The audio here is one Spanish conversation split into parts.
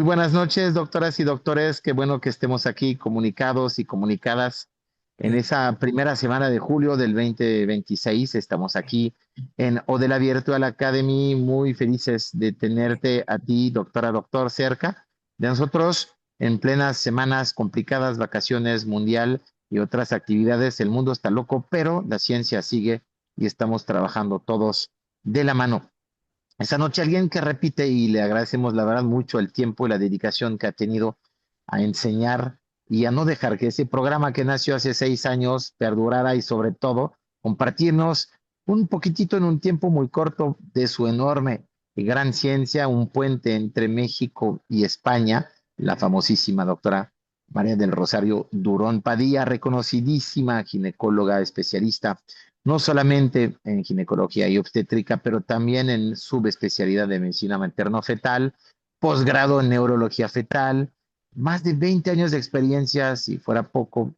buenas noches, doctoras y doctores. Qué bueno que estemos aquí comunicados y comunicadas en esa primera semana de julio del 2026. Estamos aquí en Odela Virtual Academy, muy felices de tenerte a ti, doctora, doctor, cerca de nosotros en plenas semanas complicadas, vacaciones mundial y otras actividades. El mundo está loco, pero la ciencia sigue y estamos trabajando todos de la mano. Esta noche alguien que repite y le agradecemos la verdad mucho el tiempo y la dedicación que ha tenido a enseñar y a no dejar que ese programa que nació hace 6 años perdurara y sobre todo compartirnos un poquitito en un tiempo muy corto de su enorme y gran ciencia, un puente entre México y España, la famosísima doctora María del Rosario Durón Padilla, reconocidísima ginecóloga especialista no solamente en ginecología y obstétrica, pero también en subespecialidad de medicina materno-fetal, posgrado en neurología fetal, más de 20 años de experiencia, si fuera poco,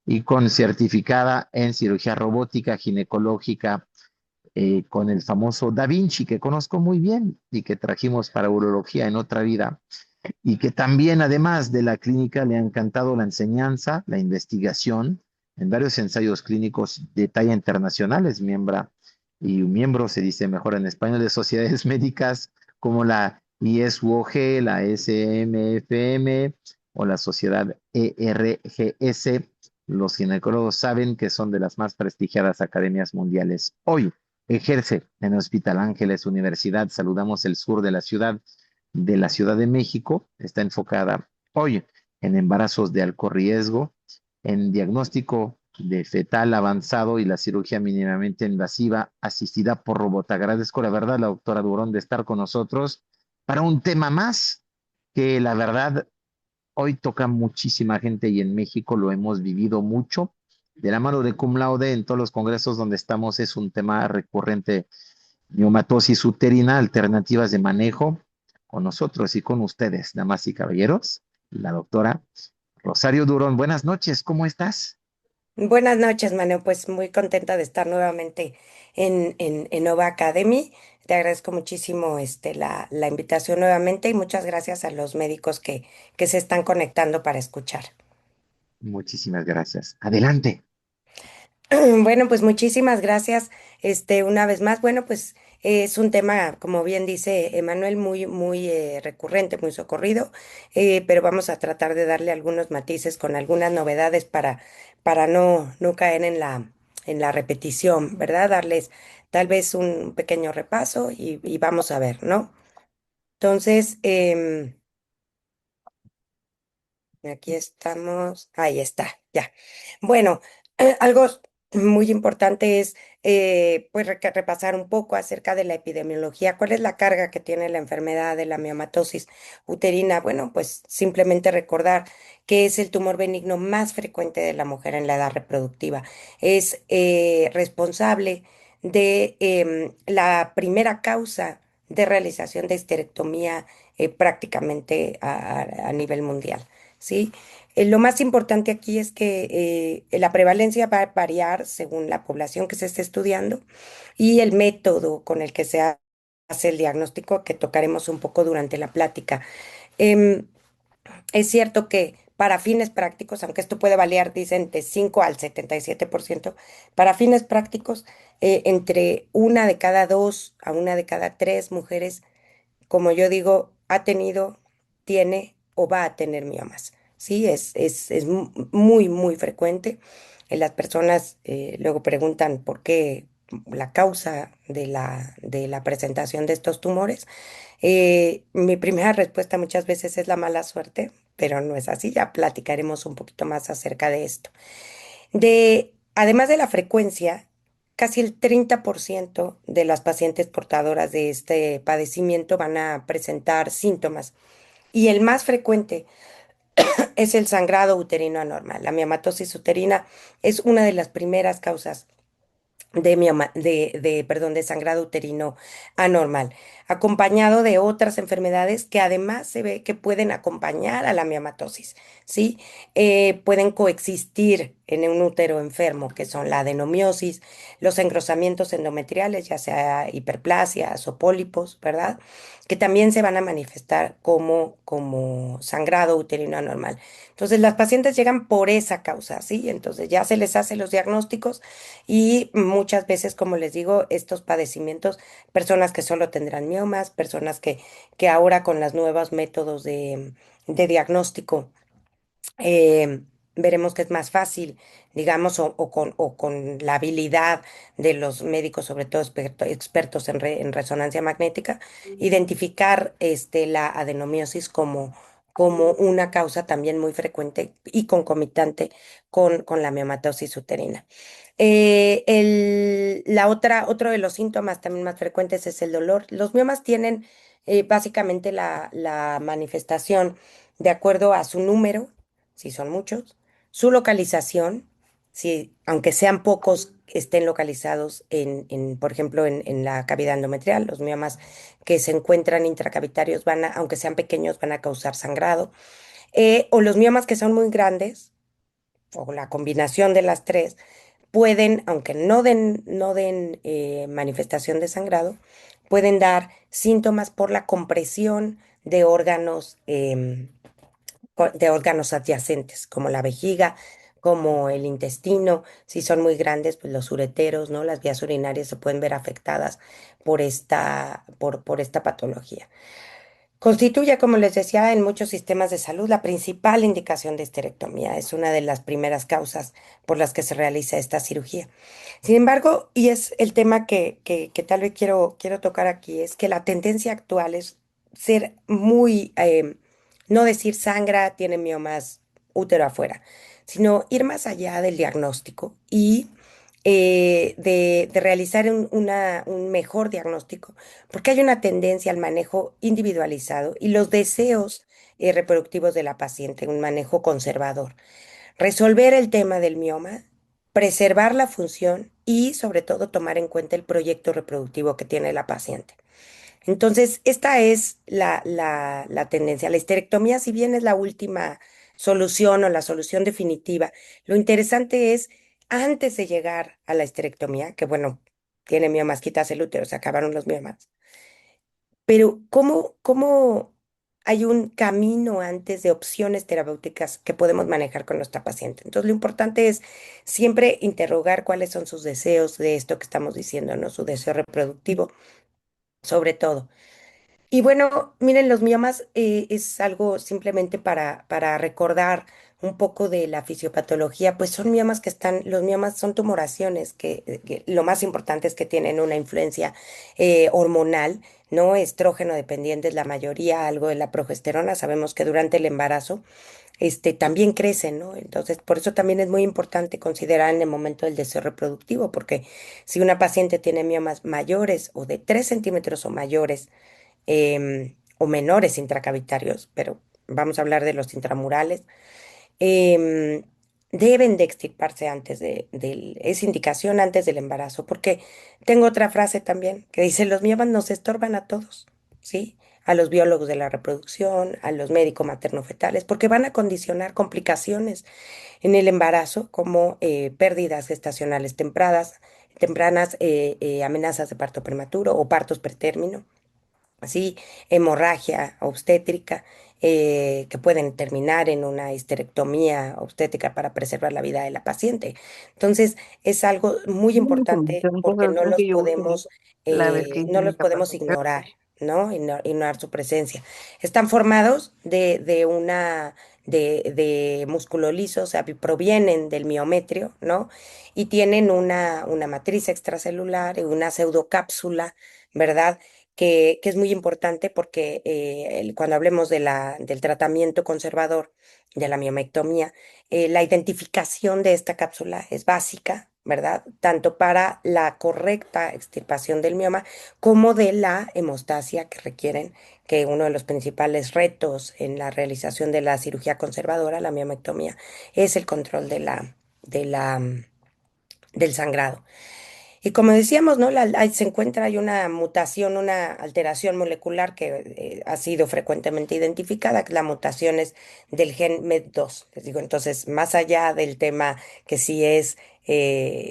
y con certificada en cirugía robótica ginecológica, con el famoso Da Vinci, que conozco muy bien y que trajimos para urología en otra vida, y que también, además de la clínica, le ha encantado la enseñanza, la investigación, en varios ensayos clínicos de talla internacional, es miembro, se dice mejor en español, de sociedades médicas como la ISUOG, la SMFM o la sociedad ERGS. Los ginecólogos saben que son de las más prestigiadas academias mundiales. Hoy ejerce en el Hospital Ángeles Universidad. Saludamos el sur de la Ciudad de México. Está enfocada hoy en embarazos de alto riesgo, en diagnóstico de fetal avanzado y la cirugía mínimamente invasiva asistida por robot. Agradezco la verdad, la doctora Durón, de estar con nosotros para un tema más que la verdad hoy toca muchísima gente y en México lo hemos vivido mucho. De la mano de Cum Laude en todos los congresos donde estamos es un tema recurrente: miomatosis uterina, alternativas de manejo, con nosotros y con ustedes, damas y caballeros, la doctora Rosario Durón. Buenas noches, ¿cómo estás? Buenas noches, Manu. Pues muy contenta de estar nuevamente en Nova Academy. Te agradezco muchísimo la invitación nuevamente y muchas gracias a los médicos que se están conectando para escuchar. Muchísimas gracias. Adelante. Bueno, pues muchísimas gracias, una vez más. Bueno, pues es un tema, como bien dice Emanuel, muy recurrente, muy socorrido, pero vamos a tratar de darle algunos matices con algunas novedades para no caer en la repetición, ¿verdad? Darles tal vez un pequeño repaso y vamos a ver, ¿no? Entonces, aquí estamos. Ahí está, ya. Bueno, algo muy importante es pues repasar un poco acerca de la epidemiología. ¿Cuál es la carga que tiene la enfermedad de la miomatosis uterina? Bueno, pues simplemente recordar que es el tumor benigno más frecuente de la mujer en la edad reproductiva. Es responsable de la primera causa de realización de histerectomía prácticamente a nivel mundial. ¿Sí? Lo más importante aquí es que la prevalencia va a variar según la población que se esté estudiando y el método con el que se hace el diagnóstico que tocaremos un poco durante la plática. Em, es cierto que para fines prácticos, aunque esto puede variar, dicen, de 5 al 77%, para fines prácticos, entre una de cada dos a una de cada tres mujeres, como yo digo, ha tenido, tiene o va a tener miomas. Sí, es muy frecuente. Las personas luego preguntan por qué la causa de la presentación de estos tumores. Mi primera respuesta muchas veces es la mala suerte, pero no es así. Ya platicaremos un poquito más acerca de esto. Además de la frecuencia, casi el 30% de las pacientes portadoras de este padecimiento van a presentar síntomas y el más frecuente es el sangrado uterino anormal. La miomatosis uterina es una de las primeras causas perdón, de sangrado uterino anormal, acompañado de otras enfermedades que además se ve que pueden acompañar a la miomatosis, ¿sí? Pueden coexistir en un útero enfermo, que son la adenomiosis, los engrosamientos endometriales, ya sea hiperplasias o pólipos, ¿verdad? Que también se van a manifestar como sangrado uterino anormal. Entonces, las pacientes llegan por esa causa, ¿sí? Entonces, ya se les hace los diagnósticos y muchas veces, como les digo, estos padecimientos, personas que solo tendrán miomas, personas que ahora con los nuevos métodos de diagnóstico, eh, veremos que es más fácil, digamos, o con la habilidad de los médicos, sobre todo expertos en resonancia magnética, identificar la adenomiosis como una causa también muy frecuente y concomitante con la miomatosis uterina. Otro de los síntomas también más frecuentes es el dolor. Los miomas tienen básicamente la manifestación de acuerdo a su número, si son muchos, su localización, si aunque sean pocos, estén localizados por ejemplo, en la cavidad endometrial. Los miomas que se encuentran intracavitarios aunque sean pequeños, van a causar sangrado. O los miomas que son muy grandes, o la combinación de las tres pueden, aunque no den manifestación de sangrado, pueden dar síntomas por la compresión de órganos adyacentes, como la vejiga, como el intestino. Si son muy grandes, pues los ureteros, ¿no? Las vías urinarias se pueden ver afectadas por esta patología. Constituye, como les decía, en muchos sistemas de salud la principal indicación de esterectomía. Es una de las primeras causas por las que se realiza esta cirugía. Sin embargo, y es el tema que tal vez quiero tocar aquí, es que la tendencia actual es ser no decir sangra, tiene miomas, útero afuera, sino ir más allá del diagnóstico y de realizar un mejor diagnóstico, porque hay una tendencia al manejo individualizado y los deseos reproductivos de la paciente, un manejo conservador. Resolver el tema del mioma, preservar la función y sobre todo tomar en cuenta el proyecto reproductivo que tiene la paciente. Entonces, esta es la tendencia. La histerectomía, si bien es la última solución o la solución definitiva, lo interesante es, antes de llegar a la histerectomía, que bueno, tiene miomas, quitas el útero, se acabaron los miomas, pero ¿cómo hay un camino antes de opciones terapéuticas que podemos manejar con nuestra paciente? Entonces, lo importante es siempre interrogar cuáles son sus deseos de esto que estamos diciendo, ¿no? Su deseo reproductivo, sobre todo. Y bueno, miren, los miomas es algo simplemente para recordar un poco de la fisiopatología, pues son miomas los miomas son tumoraciones que lo más importante es que tienen una influencia hormonal, ¿no? Estrógeno dependientes, la mayoría, algo de la progesterona, sabemos que durante el embarazo, también crecen, ¿no? Entonces, por eso también es muy importante considerar en el momento del deseo reproductivo, porque si una paciente tiene miomas mayores o de 3 centímetros o mayores, o menores intracavitarios, pero vamos a hablar de los intramurales, em, deben de extirparse es indicación antes del embarazo, porque tengo otra frase también que dice, los miomas nos estorban a todos, ¿sí? A los biólogos de la reproducción, a los médicos materno-fetales, porque van a condicionar complicaciones en el embarazo, como pérdidas gestacionales tempranas, amenazas de parto prematuro o partos pretérmino, así, hemorragia obstétrica, que pueden terminar en una histerectomía obstétrica para preservar la vida de la paciente. Entonces, es algo muy importante porque Entonces, creo que yo utilizo la vez que hice no mi los podemos capacitación. ignorar, ¿no? Ignorar su presencia. Están formados de músculo liso, o sea, provienen del miometrio, ¿no? Y tienen una matriz extracelular y una pseudocápsula, ¿verdad? Que es muy importante porque cuando hablemos del tratamiento conservador de la miomectomía, la identificación de esta cápsula es básica, ¿verdad? Tanto para la correcta extirpación del mioma como de la hemostasia que requieren, que uno de los principales retos en la realización de la cirugía conservadora, la miomectomía, es el control del sangrado. Y como decíamos, ¿no? Ahí se encuentra, hay una mutación, una alteración molecular que ha sido frecuentemente identificada, que la mutación es del gen MED2. Les digo, entonces, más allá del tema que si es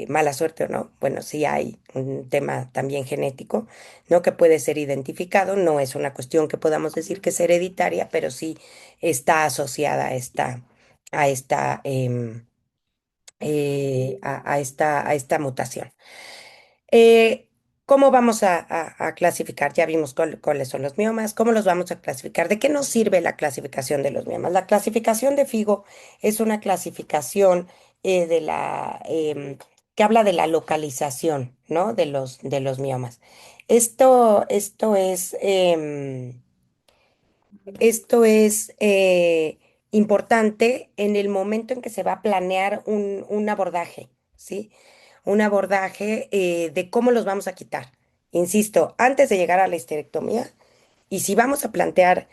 mala suerte o no, bueno, sí hay un tema también genético, ¿no? Que puede ser identificado, no es una cuestión que podamos decir que es hereditaria, pero sí está asociada a esta, a esta mutación. Eh, ¿Cómo vamos a clasificar? Ya vimos cuáles son los miomas, ¿cómo los vamos a clasificar? ¿De qué nos sirve la clasificación de los miomas? La clasificación de FIGO es una clasificación que habla de la localización, ¿no? De los miomas. Esto es, importante en el momento en que se va a planear un abordaje, ¿sí? Un abordaje de cómo los vamos a quitar. Insisto, antes de llegar a la histerectomía, y si vamos a plantear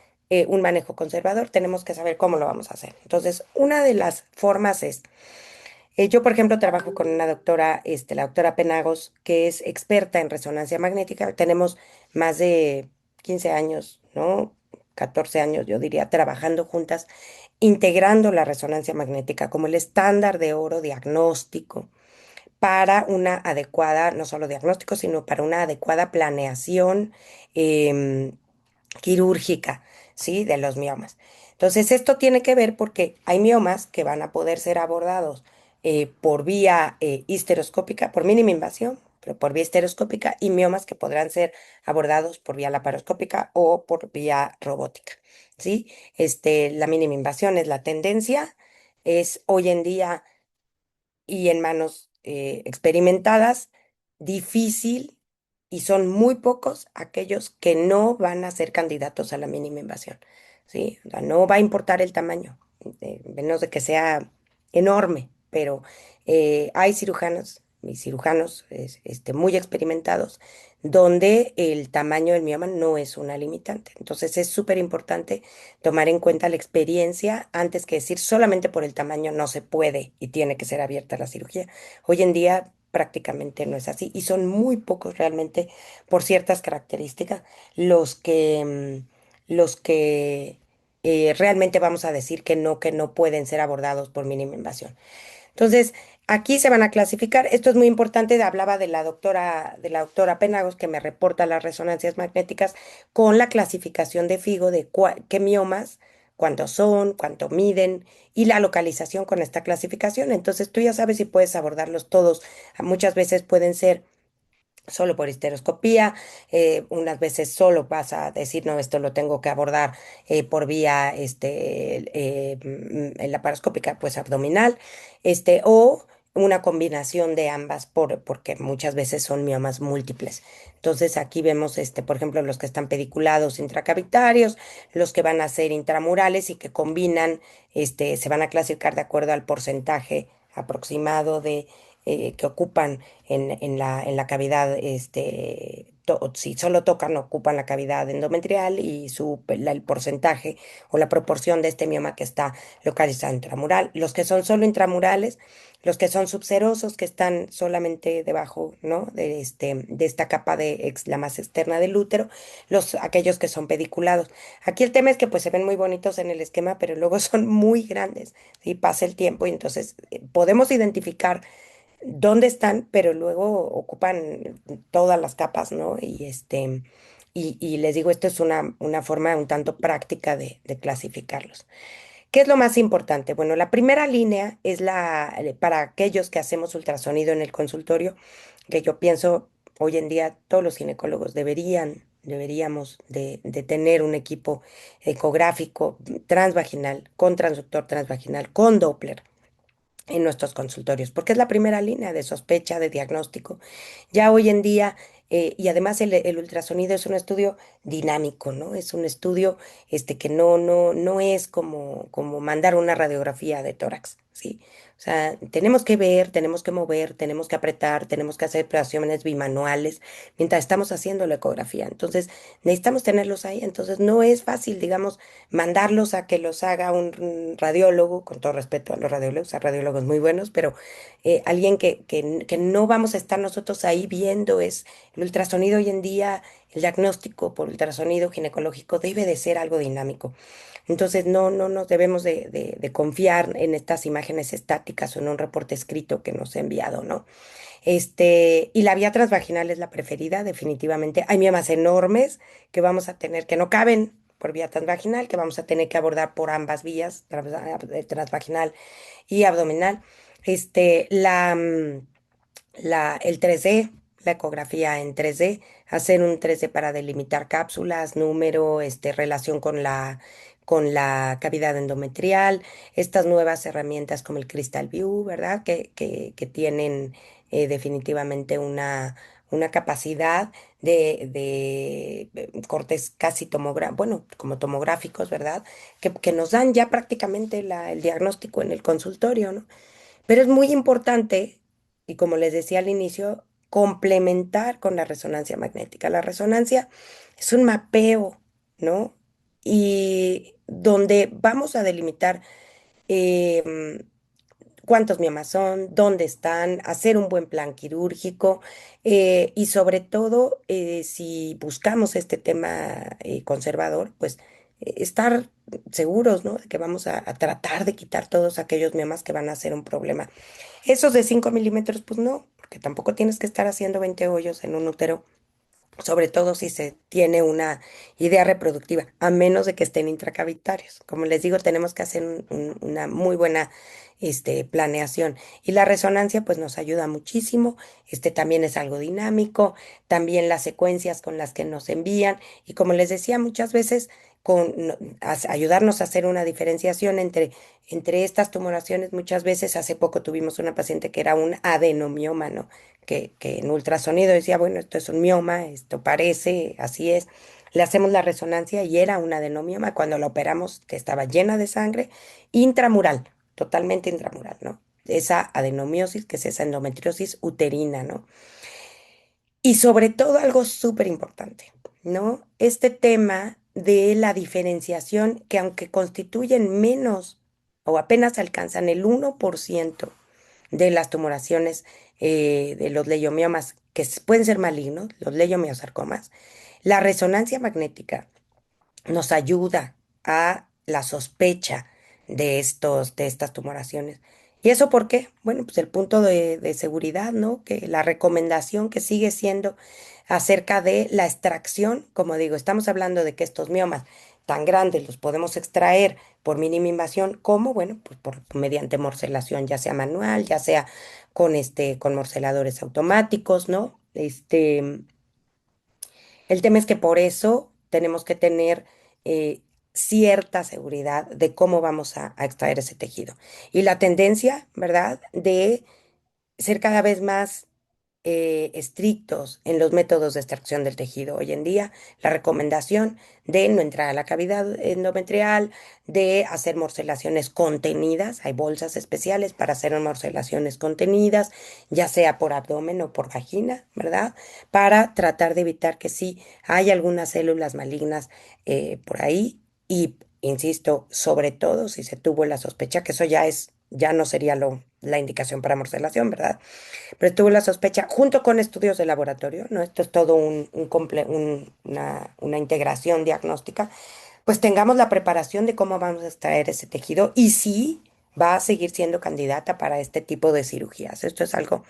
un manejo conservador, tenemos que saber cómo lo vamos a hacer. Entonces, una de las formas es, yo, por ejemplo, trabajo con una doctora, la doctora Penagos, que es experta en resonancia magnética. Tenemos más de 15 años, ¿no? 14 años, yo diría, trabajando juntas, integrando la resonancia magnética como el estándar de oro diagnóstico para una adecuada, no solo diagnóstico, sino para una adecuada planeación em, quirúrgica, ¿sí? De los miomas. Entonces, esto tiene que ver porque hay miomas que van a poder ser abordados por vía histeroscópica, por mínima invasión, pero por vía histeroscópica, y miomas que podrán ser abordados por vía laparoscópica o por vía robótica, ¿sí? La mínima invasión es la tendencia, es hoy en día y en manos experimentadas, difícil y son muy pocos aquellos que no van a ser candidatos a la mínima invasión, ¿sí? O sea, no va a importar el tamaño, menos de que sea enorme, pero hay cirujanos y cirujanos muy experimentados donde el tamaño del mioma no es una limitante. Entonces es súper importante tomar en cuenta la experiencia antes que decir solamente por el tamaño no se puede y tiene que ser abierta la cirugía. Hoy en día prácticamente no es así y son muy pocos realmente por ciertas características los que realmente vamos a decir que no pueden ser abordados por mínima invasión. Entonces, aquí se van a clasificar. Esto es muy importante. Hablaba de la doctora Penagos, que me reporta las resonancias magnéticas con la clasificación de FIGO de qué miomas, cuántos son, cuánto miden y la localización con esta clasificación. Entonces, tú ya sabes si puedes abordarlos todos. Muchas veces pueden ser solo por histeroscopía, unas veces solo vas a decir, no, esto lo tengo que abordar por vía laparoscópica, pues abdominal, o una combinación de ambas, porque muchas veces son miomas múltiples. Entonces aquí vemos, por ejemplo, los que están pediculados intracavitarios, los que van a ser intramurales y que combinan, se van a clasificar de acuerdo al porcentaje aproximado de que ocupan en la cavidad, si solo tocan, ocupan la cavidad endometrial y el porcentaje o la proporción de este mioma que está localizado intramural. Los que son solo intramurales, los que son subserosos, que están solamente debajo, ¿no? De esta capa la más externa del útero, aquellos que son pediculados. Aquí el tema es que pues se ven muy bonitos en el esquema, pero luego son muy grandes, y pasa el tiempo y entonces podemos identificar dónde están, pero luego ocupan todas las capas, ¿no? Y les digo, esto es una forma un tanto práctica de clasificarlos. ¿Qué es lo más importante? Bueno, la primera línea es para aquellos que hacemos ultrasonido en el consultorio, que yo pienso hoy en día todos los ginecólogos deberíamos de tener un equipo ecográfico transvaginal, con transductor transvaginal, con Doppler en nuestros consultorios, porque es la primera línea de sospecha, de diagnóstico. Ya hoy en día, y además el ultrasonido es un estudio dinámico, ¿no? Es un estudio que no es como mandar una radiografía de tórax, ¿sí? O sea, tenemos que ver, tenemos que mover, tenemos que apretar, tenemos que hacer presiones bimanuales mientras estamos haciendo la ecografía. Entonces, necesitamos tenerlos ahí. Entonces, no es fácil, digamos, mandarlos a que los haga un radiólogo, con todo respeto a los radiólogos, a radiólogos muy buenos, pero alguien que no vamos a estar nosotros ahí viendo es el ultrasonido hoy en día, el diagnóstico por ultrasonido ginecológico debe de ser algo dinámico. Entonces, no nos debemos de confiar en estas imágenes estáticas o en un reporte escrito que nos ha enviado, ¿no? Y la vía transvaginal es la preferida, definitivamente. Hay miomas enormes que vamos a tener, que no caben por vía transvaginal, que vamos a tener que abordar por ambas vías, transvaginal y abdominal. El 3D, la ecografía en 3D, hacer un 3D para delimitar cápsulas, número, relación con la cavidad endometrial, estas nuevas herramientas como el Crystal View, ¿verdad? Que tienen definitivamente una capacidad de cortes casi bueno, como tomográficos, ¿verdad? Que nos dan ya prácticamente el diagnóstico en el consultorio, ¿no? Pero es muy importante, y como les decía al inicio, complementar con la resonancia magnética. La resonancia es un mapeo, ¿no? Y donde vamos a delimitar em, cuántos miomas son, dónde están, hacer un buen plan quirúrgico y sobre todo, si buscamos este tema conservador, pues estar seguros, ¿no? De que vamos a tratar de quitar todos aquellos miomas que van a ser un problema. Esos de 5 milímetros, pues no, porque tampoco tienes que estar haciendo 20 hoyos en un útero, sobre todo si se tiene una idea reproductiva, a menos de que estén intracavitarios. Como les digo, tenemos que hacer una muy buena planeación. Y la resonancia, pues nos ayuda muchísimo. También es algo dinámico, también las secuencias con las que nos envían. Y como les decía, muchas veces ayudarnos a hacer una diferenciación entre estas tumoraciones. Muchas veces, hace poco tuvimos una paciente que era un adenomioma, ¿no? Que en ultrasonido decía, bueno, esto es un mioma, esto parece, así es. Le hacemos la resonancia y era un adenomioma. Cuando la operamos, que estaba llena de sangre, intramural, totalmente intramural, ¿no? Esa adenomiosis, que es esa endometriosis uterina, ¿no? Y sobre todo algo súper importante, ¿no? Este tema de la diferenciación, que aunque constituyen menos o apenas alcanzan el 1% de las tumoraciones de los leiomiomas, que pueden ser malignos, los leiomiosarcomas, la resonancia magnética nos ayuda a la sospecha de estas tumoraciones. ¿Y eso por qué? Bueno, pues el punto de seguridad, ¿no? Que la recomendación que sigue siendo acerca de la extracción, como digo, estamos hablando de que estos miomas tan grandes los podemos extraer por mínima invasión, como, bueno, pues mediante morcelación, ya sea manual, ya sea con morceladores automáticos, ¿no? El tema es que por eso tenemos que tener cierta seguridad de cómo vamos a extraer ese tejido. Y la tendencia, ¿verdad?, de ser cada vez más estrictos en los métodos de extracción del tejido. Hoy en día, la recomendación de no entrar a la cavidad endometrial, de hacer morcelaciones contenidas, hay bolsas especiales para hacer morcelaciones contenidas, ya sea por abdomen o por vagina, ¿verdad? Para tratar de evitar que sí hay algunas células malignas por ahí y, insisto, sobre todo si se tuvo la sospecha, que eso ya no sería la indicación para morcelación, ¿verdad? Pero tuvo la sospecha junto con estudios de laboratorio, ¿no? Esto es todo una integración diagnóstica, pues tengamos la preparación de cómo vamos a extraer ese tejido y si va a seguir siendo candidata para este tipo de cirugías. Esto es algo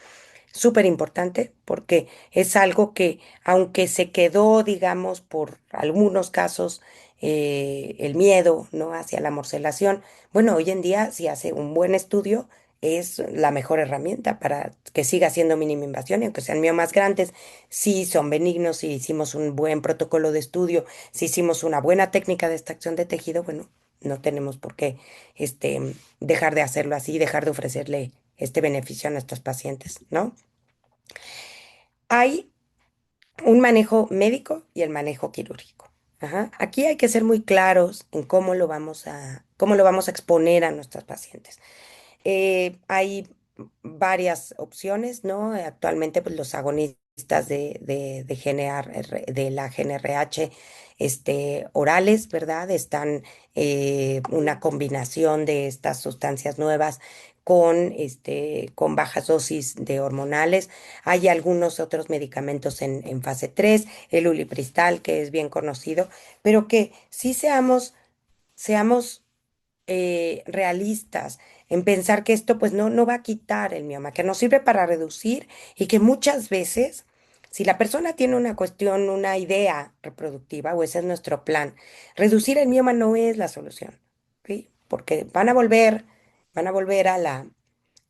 súper importante porque es algo que, aunque se quedó, digamos, por algunos casos, el miedo, ¿no?, hacia la morcelación, bueno, hoy en día, si hace un buen estudio, es la mejor herramienta para que siga siendo mínima invasión y aunque sean miomas grandes, si son benignos, si hicimos un buen protocolo de estudio, si hicimos una buena técnica de extracción de tejido, bueno, no tenemos por qué dejar de hacerlo así, dejar de ofrecerle este beneficio a nuestros pacientes, ¿no? Hay un manejo médico y el manejo quirúrgico. Ajá. Aquí hay que ser muy claros en cómo lo vamos a exponer a nuestros pacientes. Hay varias opciones, ¿no? Actualmente, pues los agonistas de de la GnRH, orales, ¿verdad? Están una combinación de estas sustancias nuevas con bajas dosis de hormonales. Hay algunos otros medicamentos en fase 3, el ulipristal, que es bien conocido, pero que sí seamos realistas en pensar que esto pues no va a quitar el mioma, que nos sirve para reducir y que muchas veces, si la persona tiene una cuestión, una idea reproductiva, o ese es nuestro plan, reducir el mioma no es la solución, ¿sí? Porque van a volver a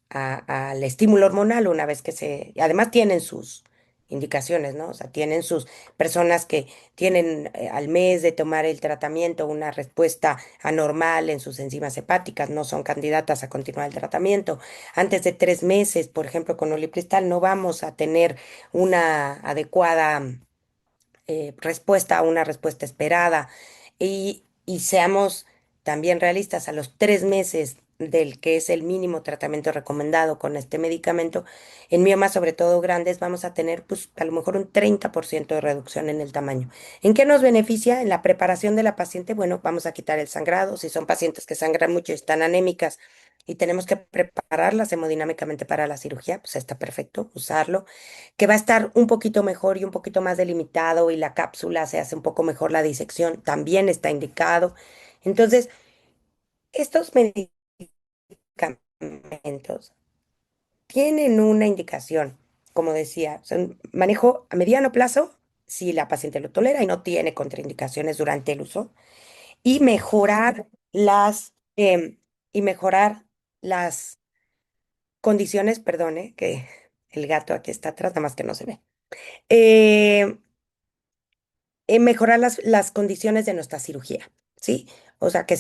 al estímulo hormonal una vez que y además tienen sus indicaciones, ¿no? O sea, tienen sus personas que tienen al mes de tomar el tratamiento una respuesta anormal en sus enzimas hepáticas, no son candidatas a continuar el tratamiento. Antes de 3 meses, por ejemplo, con olipristal no vamos a tener una adecuada respuesta a una respuesta esperada y seamos también realistas, a los 3 meses del que es el mínimo tratamiento recomendado con este medicamento, en miomas sobre todo grandes vamos a tener pues a lo mejor un 30% de reducción en el tamaño. ¿En qué nos beneficia? En la preparación de la paciente, bueno, vamos a quitar el sangrado, si son pacientes que sangran mucho y están anémicas y tenemos que prepararlas hemodinámicamente para la cirugía, pues está perfecto usarlo que va a estar un poquito mejor y un poquito más delimitado y la cápsula se hace un poco mejor la disección, también está indicado. Entonces, estos medicamentos tienen una indicación, como decía, son manejo a mediano plazo si la paciente lo tolera y no tiene contraindicaciones durante el uso y mejorar y mejorar las condiciones, perdone, que el gato aquí está atrás, nada más que no se ve. Eh, mejorar las condiciones de nuestra cirugía, ¿sí? O sea, que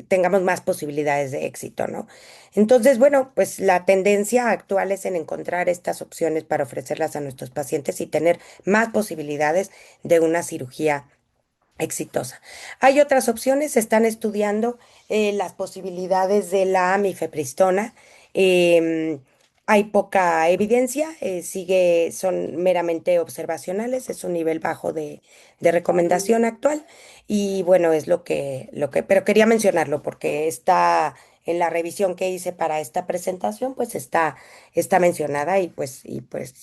tengamos más posibilidades de éxito, ¿no? Entonces, bueno, pues la tendencia actual es en encontrar estas opciones para ofrecerlas a nuestros pacientes y tener más posibilidades de una cirugía exitosa. Hay otras opciones, se están estudiando las posibilidades de la mifepristona. em, Hay poca evidencia, son meramente observacionales, es un nivel bajo de recomendación actual y bueno, es pero quería mencionarlo porque está en la revisión que hice para esta presentación, pues está mencionada y pues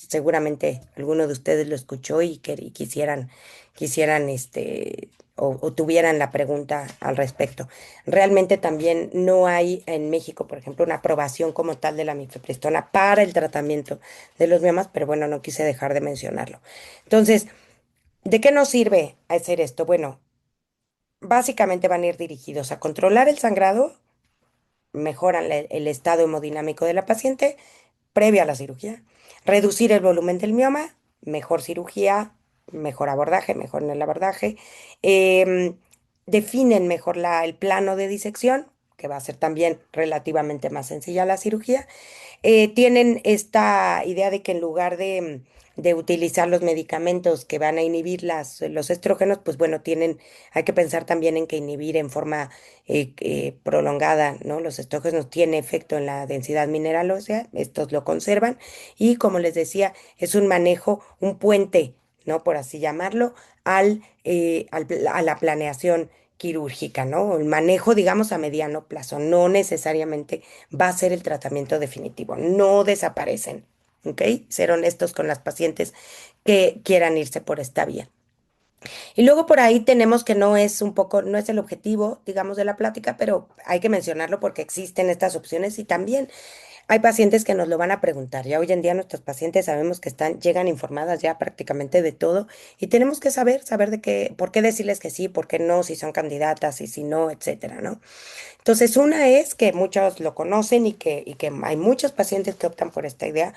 seguramente alguno de ustedes lo escuchó y quisieran o tuvieran la pregunta al respecto. Realmente también no hay en México, por ejemplo, una aprobación como tal de la mifepristona para el tratamiento de los miomas, pero bueno, no quise dejar de mencionarlo. Entonces, ¿de qué nos sirve hacer esto? Bueno, básicamente van a ir dirigidos a controlar el sangrado, mejoran el estado hemodinámico de la paciente previa a la cirugía. Reducir el volumen del mioma, mejor cirugía, mejor abordaje, mejor en el abordaje. Em, Definen mejor el plano de disección, que va a ser también relativamente más sencilla la cirugía. Tienen esta idea de que en lugar de utilizar los medicamentos que van a inhibir los estrógenos, pues bueno, hay que pensar también en que inhibir en forma prolongada, ¿no? Los estrógenos tienen efecto en la densidad mineral ósea, estos lo conservan y como les decía, es un manejo, un puente, ¿no? Por así llamarlo, a la planeación quirúrgica, ¿no? El manejo, digamos, a mediano plazo, no necesariamente va a ser el tratamiento definitivo. No desaparecen, ¿ok? Ser honestos con las pacientes que quieran irse por esta vía. Y luego por ahí tenemos que no es el objetivo, digamos, de la plática, pero hay que mencionarlo porque existen estas opciones y también hay pacientes que nos lo van a preguntar. Ya hoy en día nuestros pacientes sabemos que llegan informadas ya prácticamente de todo y tenemos que saber por qué decirles que sí, por qué no, si son candidatas y si no, etcétera, ¿no? Entonces, una es que muchos lo conocen y que hay muchos pacientes que optan por esta idea,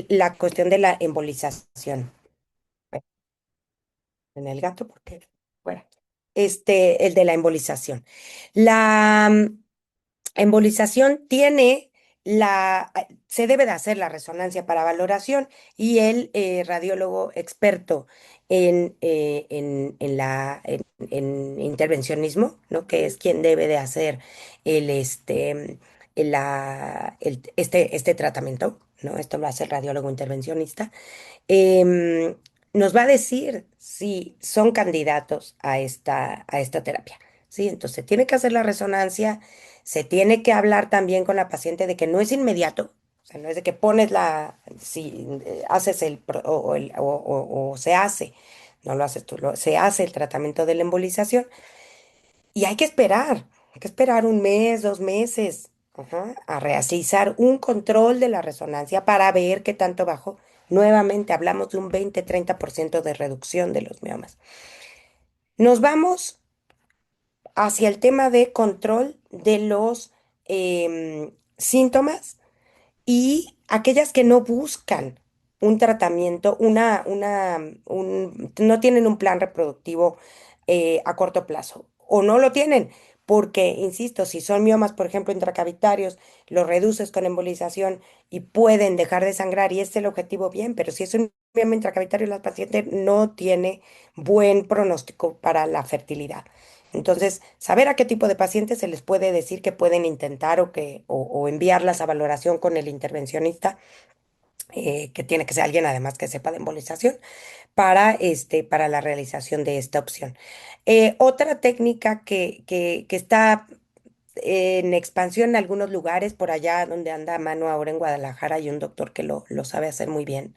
la cuestión de la embolización. En el gato, porque, bueno, el de la embolización. La embolización se debe de hacer la resonancia para valoración y el radiólogo experto en intervencionismo, ¿no? Que es quien debe de hacer el, este, este tratamiento, ¿no? Esto lo hace el radiólogo intervencionista. em, Nos va a decir si son candidatos a esta terapia, ¿sí? Entonces, se tiene que hacer la resonancia, se tiene que hablar también con la paciente de que no es inmediato, o sea, no es de que pones si haces o se hace, no lo haces tú, se hace el tratamiento de la embolización y hay que esperar un mes, 2 meses, ajá, a realizar un control de la resonancia para ver qué tanto bajó. Nuevamente hablamos de un 20-30% de reducción de los miomas. Nos vamos hacia el tema de control de los síntomas y aquellas que no buscan un tratamiento, no tienen un plan reproductivo a corto plazo o no lo tienen, porque, insisto, si son miomas, por ejemplo, intracavitarios, los reduces con embolización y pueden dejar de sangrar y ese es el objetivo, bien, pero si es un mioma intracavitario, la paciente no tiene buen pronóstico para la fertilidad. Entonces, saber a qué tipo de pacientes se les puede decir que pueden intentar o enviarlas a valoración con el intervencionista, que tiene que ser alguien además que sepa de embolización, para la realización de esta opción. Otra técnica que está en expansión en algunos lugares, por allá donde anda a mano ahora en Guadalajara, hay un doctor que lo sabe hacer muy bien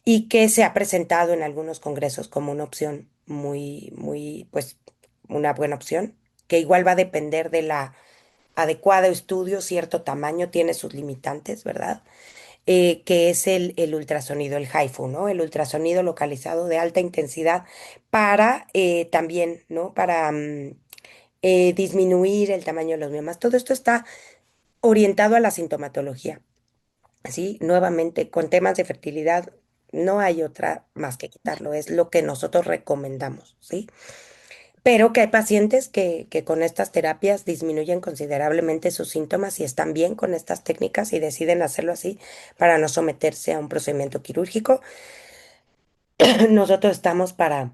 y que se ha presentado en algunos congresos como una opción pues, una buena opción, que igual va a depender de la adecuada estudio, cierto tamaño, tiene sus limitantes, ¿verdad? Que es el ultrasonido, el HIFU, ¿no? El ultrasonido localizado de alta intensidad para también, ¿no? Para disminuir el tamaño de los miomas. Todo esto está orientado a la sintomatología. ¿Sí? Nuevamente, con temas de fertilidad, no hay otra más que quitarlo, es lo que nosotros recomendamos, ¿sí? Pero que hay pacientes que con estas terapias disminuyen considerablemente sus síntomas y están bien con estas técnicas y deciden hacerlo así para no someterse a un procedimiento quirúrgico. Nosotros estamos para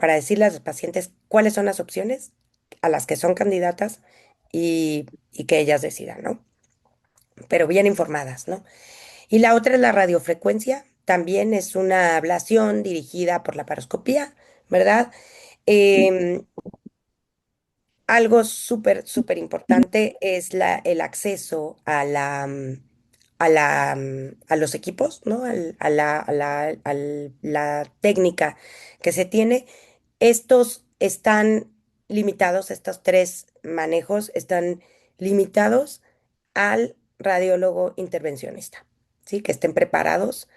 decirle a los pacientes cuáles son las opciones a las que son candidatas y que ellas decidan, ¿no? Pero bien informadas, ¿no? Y la otra es la radiofrecuencia, también es una ablación dirigida por la paroscopía, ¿verdad? Em, Algo súper importante es el acceso a los equipos, ¿no? La técnica que se tiene. Estos están limitados, estos tres manejos están limitados al radiólogo intervencionista, ¿sí? Que estén preparados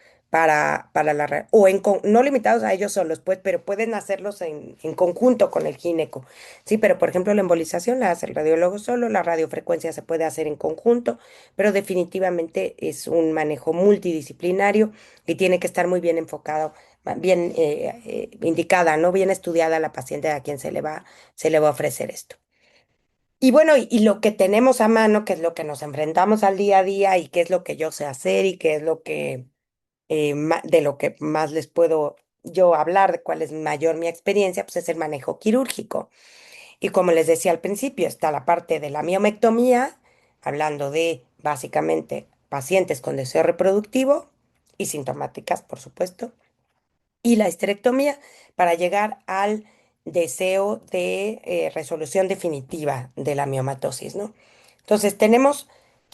no limitados a ellos solos, pues, pero pueden hacerlos en conjunto con el gineco, ¿sí? Pero, por ejemplo, la embolización la hace el radiólogo solo, la radiofrecuencia se puede hacer en conjunto, pero definitivamente es un manejo multidisciplinario y tiene que estar muy bien enfocado, bien indicada, ¿no? Bien estudiada la paciente a quien se le va a ofrecer esto. Y bueno, y lo que tenemos a mano, que es lo que nos enfrentamos al día a día y qué es lo que yo sé hacer y qué es de lo que más les puedo yo hablar, de cuál es mayor mi experiencia, pues es el manejo quirúrgico. Y como les decía al principio, está la parte de la miomectomía, hablando de básicamente pacientes con deseo reproductivo y sintomáticas, por supuesto, y la histerectomía para llegar al deseo de resolución definitiva de la miomatosis, ¿no? Entonces, tenemos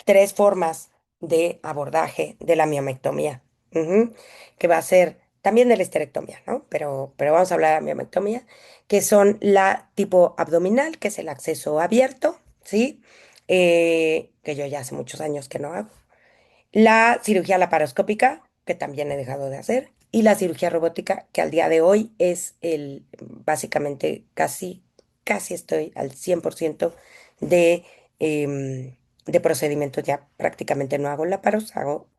tres formas de abordaje de la miomectomía, ujú, que va a ser también de la histerectomía, ¿no? Pero vamos a hablar de la miomectomía, que son la tipo abdominal, que es el acceso abierto, ¿sí? Que yo ya hace muchos años que no hago. La cirugía laparoscópica, que también he dejado de hacer, y la cirugía robótica, que al día de hoy es básicamente casi estoy al 100% de procedimientos, ya prácticamente no hago laparos, hago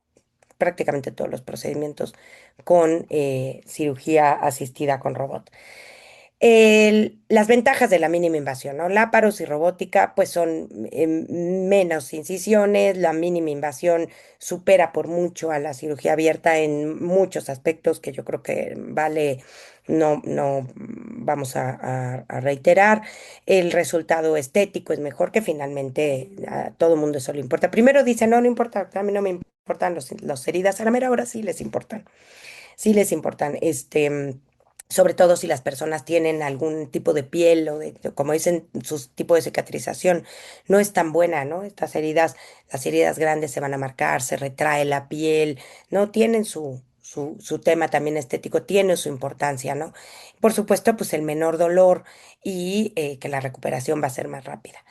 prácticamente todos los procedimientos con cirugía asistida con robot. Las ventajas de la mínima invasión, ¿no? Láparos y robótica, pues son menos incisiones, la mínima invasión supera por mucho a la cirugía abierta en muchos aspectos que yo creo que no vamos a reiterar. El resultado estético es mejor, que finalmente a todo mundo eso le importa. Primero dice, no, no importa, a mí no me importan los heridas, a la mera hora sí les importan, sí les importan, sobre todo si las personas tienen algún tipo de piel o como dicen, su tipo de cicatrización no es tan buena, ¿no? Estas heridas, las heridas grandes se van a marcar, se retrae la piel, ¿no? Tienen su tema también estético, tiene su importancia, ¿no? Por supuesto, pues el menor dolor y que la recuperación va a ser más rápida.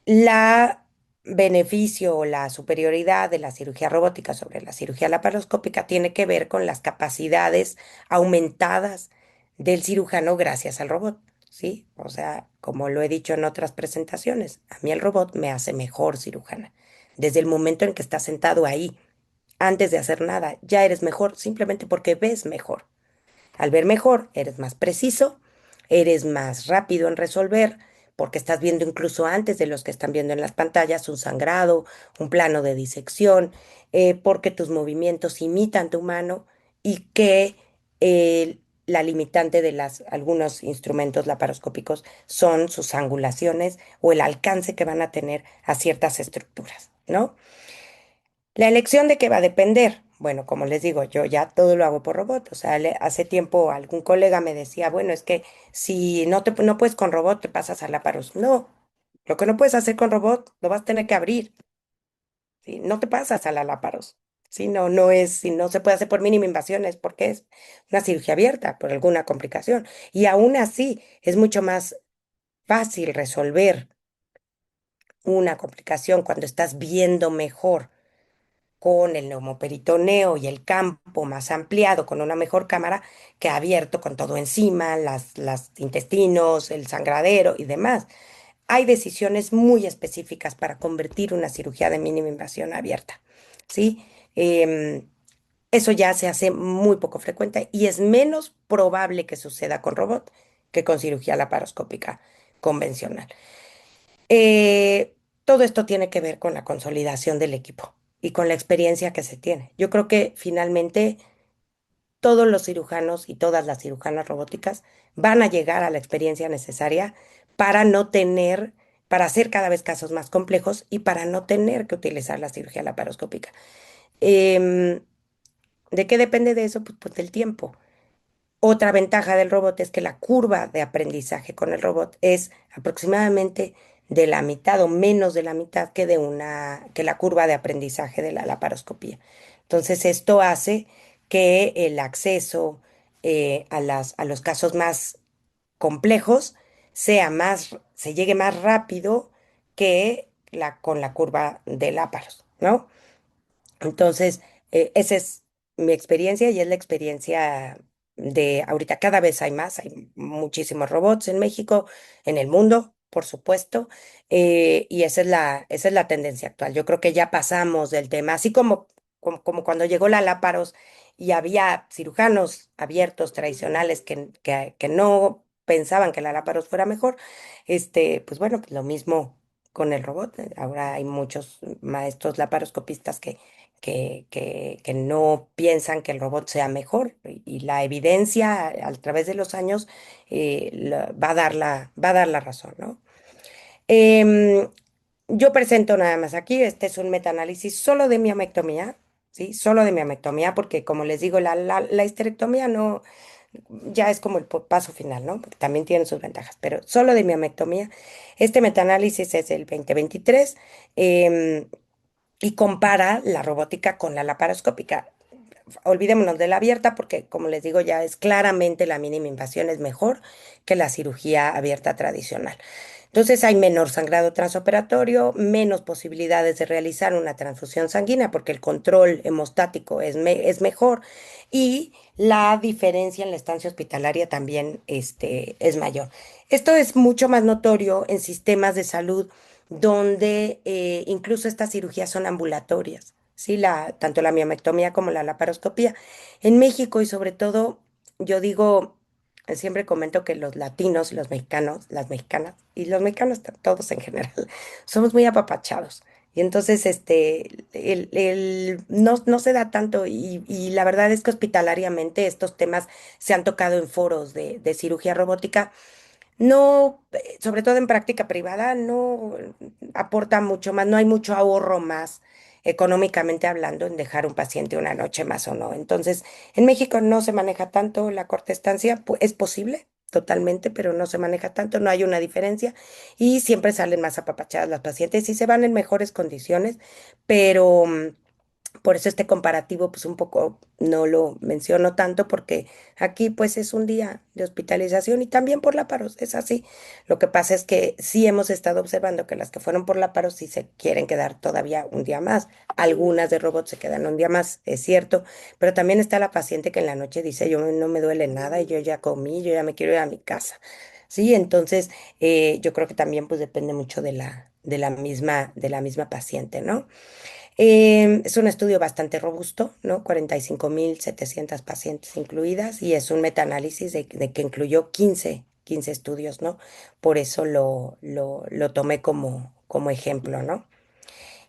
La beneficio o la superioridad de la cirugía robótica sobre la cirugía laparoscópica tiene que ver con las capacidades aumentadas del cirujano gracias al robot, ¿sí? O sea, como lo he dicho en otras presentaciones, a mí el robot me hace mejor cirujana. Desde el momento en que estás sentado ahí, antes de hacer nada, ya eres mejor simplemente porque ves mejor. Al ver mejor, eres más preciso, eres más rápido en resolver, porque estás viendo incluso antes de los que están viendo en las pantallas un sangrado, un plano de disección, porque tus movimientos imitan tu mano y que la limitante de algunos instrumentos laparoscópicos son sus angulaciones o el alcance que van a tener a ciertas estructuras, ¿no? La elección de qué va a depender. Bueno, como les digo, yo ya todo lo hago por robot. O sea, hace tiempo algún colega me decía, bueno, es que si no puedes con robot, te pasas a láparos. No, lo que no puedes hacer con robot, lo vas a tener que abrir. ¿Sí? No te pasas a la láparos. ¿Sí? Si no se puede hacer por mínima invasión, es porque es una cirugía abierta, por alguna complicación. Y aún así, es mucho más fácil resolver una complicación cuando estás viendo mejor con el neumoperitoneo y el campo más ampliado, con una mejor cámara, que abierto con todo encima, las intestinos, el sangradero y demás. Hay decisiones muy específicas para convertir una cirugía de mínima invasión abierta, ¿sí? Em, Eso ya se hace muy poco frecuente y es menos probable que suceda con robot que con cirugía laparoscópica convencional. Todo esto tiene que ver con la consolidación del equipo y con la experiencia que se tiene. Yo creo que finalmente todos los cirujanos y todas las cirujanas robóticas van a llegar a la experiencia necesaria para no tener, para hacer cada vez casos más complejos y para no tener que utilizar la cirugía laparoscópica. Em, ¿De qué depende de eso? Pues del tiempo. Otra ventaja del robot es que la curva de aprendizaje con el robot es aproximadamente de la mitad o menos de la mitad que la curva de aprendizaje de la laparoscopía. Entonces, esto hace que el acceso a los casos más complejos se llegue más rápido que con la curva de láparos, ¿no? Entonces, esa es mi experiencia y es la experiencia de ahorita. Cada vez hay más, hay muchísimos robots en México, en el mundo, por supuesto, y esa es la tendencia actual. Yo creo que ya pasamos del tema, así como cuando llegó la láparos y había cirujanos abiertos tradicionales que no pensaban que la láparos fuera mejor, pues bueno, pues lo mismo con el robot. Ahora hay muchos maestros laparoscopistas que no piensan que el robot sea mejor y la evidencia a través de los años va a dar la razón, ¿no? Em, yo presento nada más aquí, este es un metaanálisis solo de miomectomía, ¿sí? Solo de miomectomía, porque como les digo, la histerectomía no, ya es como el paso final, ¿no? Porque también tiene sus ventajas, pero solo de miomectomía. Este metaanálisis es del 2023. em, y compara la robótica con la laparoscópica. Olvidémonos de la abierta porque, como les digo, ya es claramente la mínima invasión es mejor que la cirugía abierta tradicional. Entonces hay menor sangrado transoperatorio, menos posibilidades de realizar una transfusión sanguínea porque el control hemostático es mejor y la diferencia en la estancia hospitalaria también es mayor. Esto es mucho más notorio en sistemas de salud donde incluso estas cirugías son ambulatorias, ¿sí? Tanto la miomectomía como la laparoscopía. En México y sobre todo, yo digo, siempre comento que los latinos y los mexicanos, las mexicanas y los mexicanos todos en general, somos muy apapachados. Y entonces, no se da tanto y la verdad es que hospitalariamente estos temas se han tocado en foros de cirugía robótica. No, sobre todo en práctica privada, no aporta mucho más, no hay mucho ahorro más económicamente hablando en dejar un paciente una noche más o no. Entonces, en México no se maneja tanto la corta estancia, es posible totalmente, pero no se maneja tanto, no hay una diferencia y siempre salen más apapachadas las pacientes y se van en mejores condiciones, pero por eso este comparativo, pues un poco no lo menciono tanto porque aquí pues es un día de hospitalización y también por la paros, es así. Lo que pasa es que sí hemos estado observando que las que fueron por la paros sí se quieren quedar todavía un día más. Algunas de robots se quedan un día más, es cierto, pero también está la paciente que en la noche dice, yo no me duele nada y yo ya comí, yo ya me quiero ir a mi casa. Sí, entonces yo creo que también pues depende mucho de la misma paciente, ¿no? Es un estudio bastante robusto, ¿no? 45.700 pacientes incluidas y es un metaanálisis de que incluyó 15 estudios, ¿no? Por eso lo tomé como ejemplo, ¿no?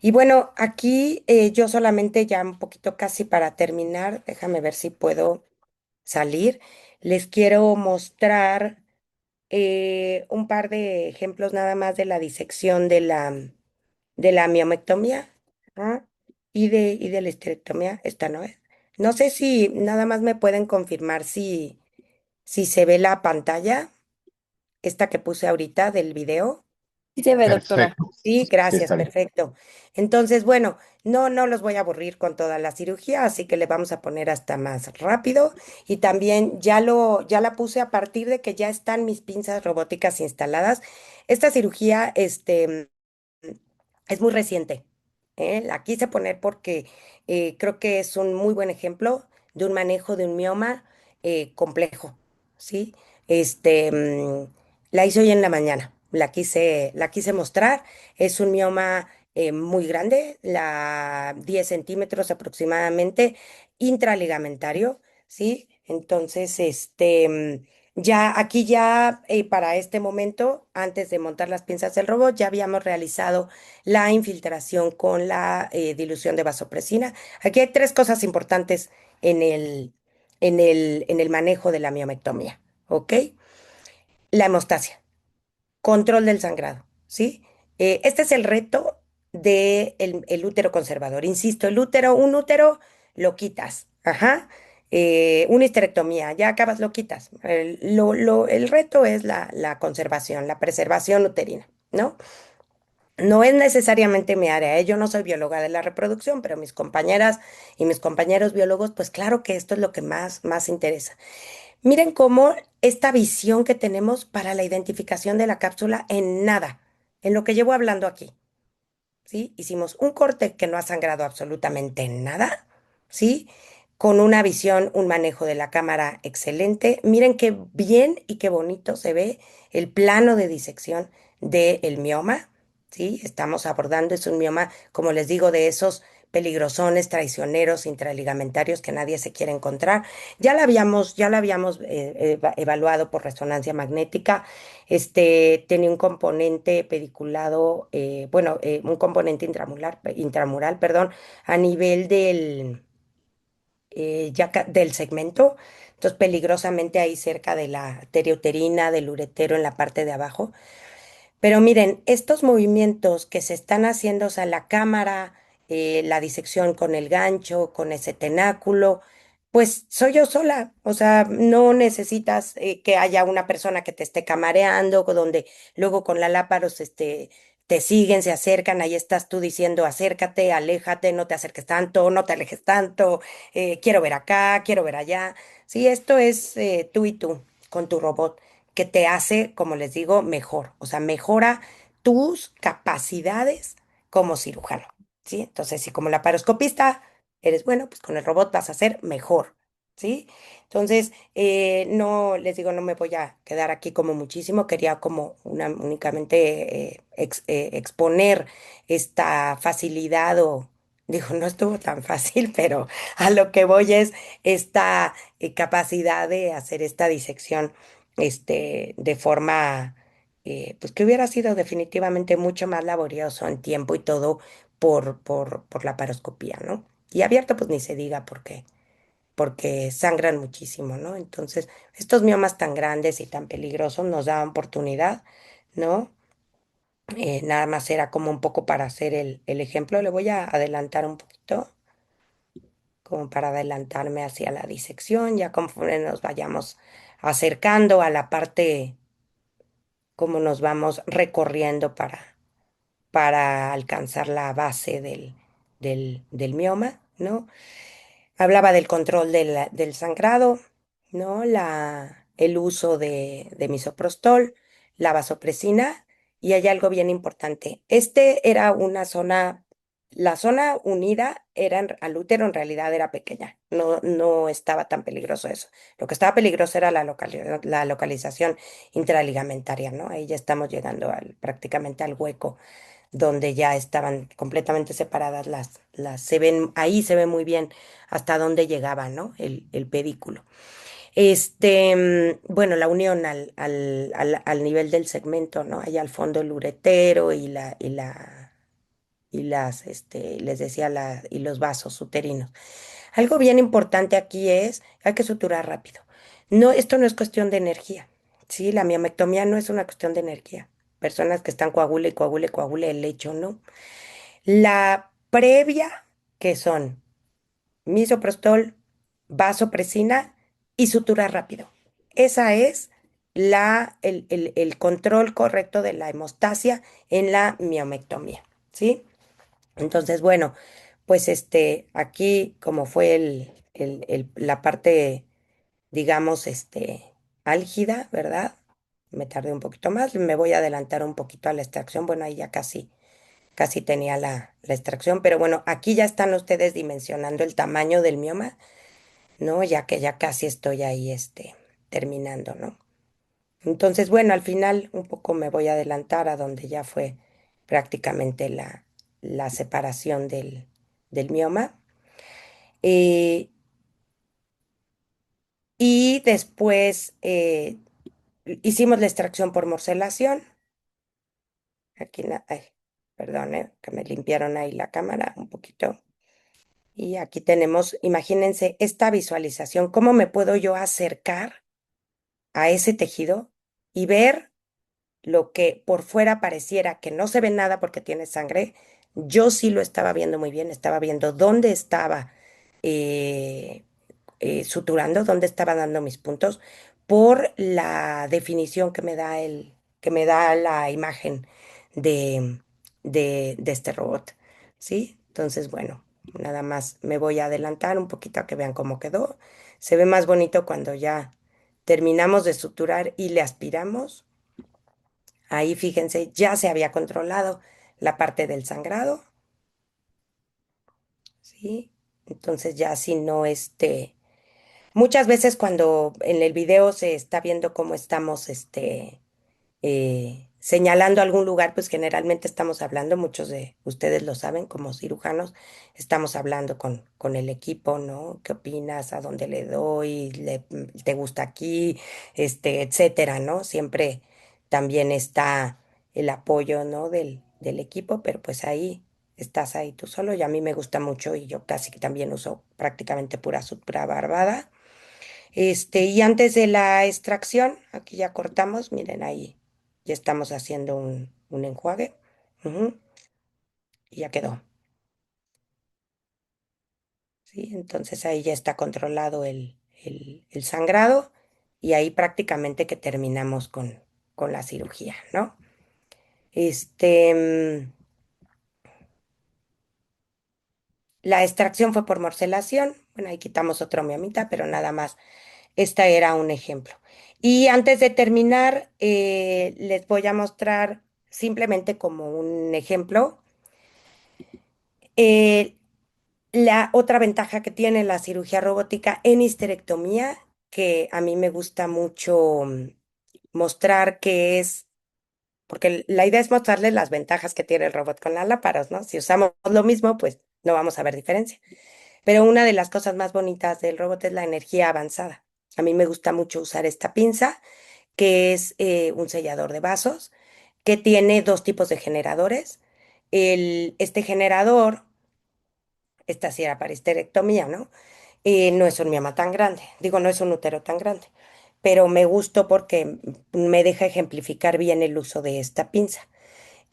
Y bueno, aquí yo solamente ya un poquito casi para terminar, déjame ver si puedo salir. Les quiero mostrar un par de ejemplos nada más de la disección de la miomectomía, ajá, y de la histerectomía, esta no es. No sé si nada más me pueden confirmar si se ve la pantalla, esta que puse ahorita del video. Sí se ve, doctora. Perfecto. Sí, Sí, gracias, está bien. perfecto. Entonces, bueno, no los voy a aburrir con toda la cirugía, así que le vamos a poner hasta más rápido. Y también ya la puse a partir de que ya están mis pinzas robóticas instaladas. Esta cirugía, es muy reciente. La quise poner porque creo que es un muy buen ejemplo de un manejo de un mioma complejo, ¿sí? La hice hoy en la mañana, la quise mostrar. Es un mioma muy grande, 10 centímetros aproximadamente, intraligamentario, ¿sí? Entonces, ya aquí ya para este momento, antes de montar las pinzas del robot, ya habíamos realizado la infiltración con la dilución de vasopresina. Aquí hay tres cosas importantes en el manejo de la miomectomía, ¿ok? La hemostasia, control del sangrado, ¿sí? Este es el reto del el útero conservador. Insisto, un útero lo quitas, ajá. Una histerectomía, ya acabas, lo quitas. El reto es la conservación, la preservación uterina, ¿no? No es necesariamente mi área, ¿eh? Yo no soy bióloga de la reproducción, pero mis compañeras y mis compañeros biólogos, pues claro que esto es lo que más interesa. Miren cómo esta visión que tenemos para la identificación de la cápsula en nada, en lo que llevo hablando aquí. ¿Sí? Hicimos un corte que no ha sangrado absolutamente nada, ¿sí? Con una visión, un manejo de la cámara excelente. Miren qué bien y qué bonito se ve el plano de disección del mioma, ¿sí? Estamos abordando, es un mioma, como les digo, de esos peligrosones, traicioneros, intraligamentarios que nadie se quiere encontrar. Ya la habíamos evaluado por resonancia magnética. Tenía un componente pediculado, bueno, un componente intramural, perdón, a nivel del segmento, entonces peligrosamente ahí cerca de la arteria uterina, del uretero en la parte de abajo. Pero miren, estos movimientos que se están haciendo, o sea, la cámara, la disección con el gancho, con ese tenáculo, pues soy yo sola. O sea, no necesitas que haya una persona que te esté camareando, donde luego con la láparos te siguen, se acercan, ahí estás tú diciendo, acércate, aléjate, no te acerques tanto, no te alejes tanto, quiero ver acá, quiero ver allá. Sí, esto es tú y tú con tu robot que te hace, como les digo, mejor. O sea, mejora tus capacidades como cirujano, ¿sí? Entonces, si como laparoscopista eres bueno, pues con el robot vas a ser mejor, ¿sí? Entonces, no, les digo, no me voy a quedar aquí como muchísimo, quería como únicamente exponer esta facilidad Digo, no estuvo tan fácil, pero a lo que voy es esta capacidad de hacer esta disección de forma, pues que hubiera sido definitivamente mucho más laborioso en tiempo y todo por la paroscopía, ¿no? Y abierto, pues ni se diga porque sangran muchísimo, ¿no? Entonces, estos miomas tan grandes y tan peligrosos nos daban oportunidad, ¿no? Nada más era como un poco para hacer el ejemplo. Le voy a adelantar un poquito, como para adelantarme hacia la disección, ya conforme nos vayamos acercando a la parte, como nos vamos recorriendo para alcanzar la base del mioma, ¿no? Hablaba del control del sangrado, ¿no? El uso de misoprostol, la vasopresina, y hay algo bien importante. Era una zona, la zona unida al útero en realidad era pequeña, no estaba tan peligroso eso. Lo que estaba peligroso era la localización intraligamentaria, ¿no? Ahí ya estamos llegando prácticamente al hueco donde ya estaban completamente separadas ahí se ve muy bien hasta dónde llegaba, ¿no? El pedículo. Bueno, la unión al nivel del segmento, ¿no? Allá al fondo el uretero les decía, y los vasos uterinos. Algo bien importante aquí hay que suturar rápido. No, esto no es cuestión de energía, ¿sí? La miomectomía no es una cuestión de energía. Personas que están coagule y coagule, coagule el lecho, ¿no? La previa, que son misoprostol, vasopresina y sutura rápido. Esa es el control correcto de la hemostasia en la miomectomía, ¿sí? Entonces, bueno, pues aquí como fue la parte, digamos, álgida, ¿verdad? Me tardé un poquito más, me voy a adelantar un poquito a la extracción, bueno, ahí ya casi tenía la extracción, pero bueno, aquí ya están ustedes dimensionando el tamaño del mioma, ¿no? Ya que ya casi estoy ahí, terminando, ¿no? Entonces, bueno, al final un poco me voy a adelantar a donde ya fue prácticamente la separación del mioma. Eh, y después hicimos la extracción por morcelación. Aquí, ay, perdón, que me limpiaron ahí la cámara un poquito. Y aquí tenemos, imagínense esta visualización, cómo me puedo yo acercar a ese tejido y ver lo que por fuera pareciera que no se ve nada porque tiene sangre. Yo sí lo estaba viendo muy bien, estaba viendo dónde estaba eh, suturando, dónde estaba dando mis puntos, por la definición que me da la imagen de, de este robot, ¿sí? Entonces, bueno, nada más me voy a adelantar un poquito a que vean cómo quedó. Se ve más bonito cuando ya terminamos de suturar y le aspiramos. Ahí, fíjense, ya se había controlado la parte del sangrado, ¿sí? Entonces ya si no, muchas veces cuando en el video se está viendo cómo estamos, señalando algún lugar, pues generalmente estamos hablando, muchos de ustedes lo saben, como cirujanos, estamos hablando con el equipo, ¿no? ¿Qué opinas? ¿A dónde le doy? ¿Te gusta aquí? Etcétera, ¿no? Siempre también está el apoyo, ¿no? Del equipo, pero pues ahí estás ahí tú solo y a mí me gusta mucho y yo casi que también uso prácticamente pura sutura barbada. Y antes de la extracción, aquí ya cortamos, miren ahí, ya estamos haciendo un enjuague. Ujú, y ya quedó, ¿sí? Entonces ahí ya está controlado el sangrado y ahí prácticamente que terminamos con la cirugía, ¿no? Este, mm, la extracción fue por morcelación, bueno, ahí quitamos otro miomita, pero nada más, este era un ejemplo. Y antes de terminar, les voy a mostrar simplemente como un ejemplo, eh, la otra ventaja que tiene la cirugía robótica en histerectomía, que a mí me gusta mucho mostrar que es, porque la idea es mostrarles las ventajas que tiene el robot con las láparas, ¿no? Si usamos lo mismo, pues no vamos a ver diferencia. Pero una de las cosas más bonitas del robot es la energía avanzada. A mí me gusta mucho usar esta pinza, que es un sellador de vasos, que tiene dos tipos de generadores. Este generador, esta sí era para histerectomía, ¿no? No es un mioma tan grande, digo, no es un útero tan grande, pero me gustó porque me deja ejemplificar bien el uso de esta pinza.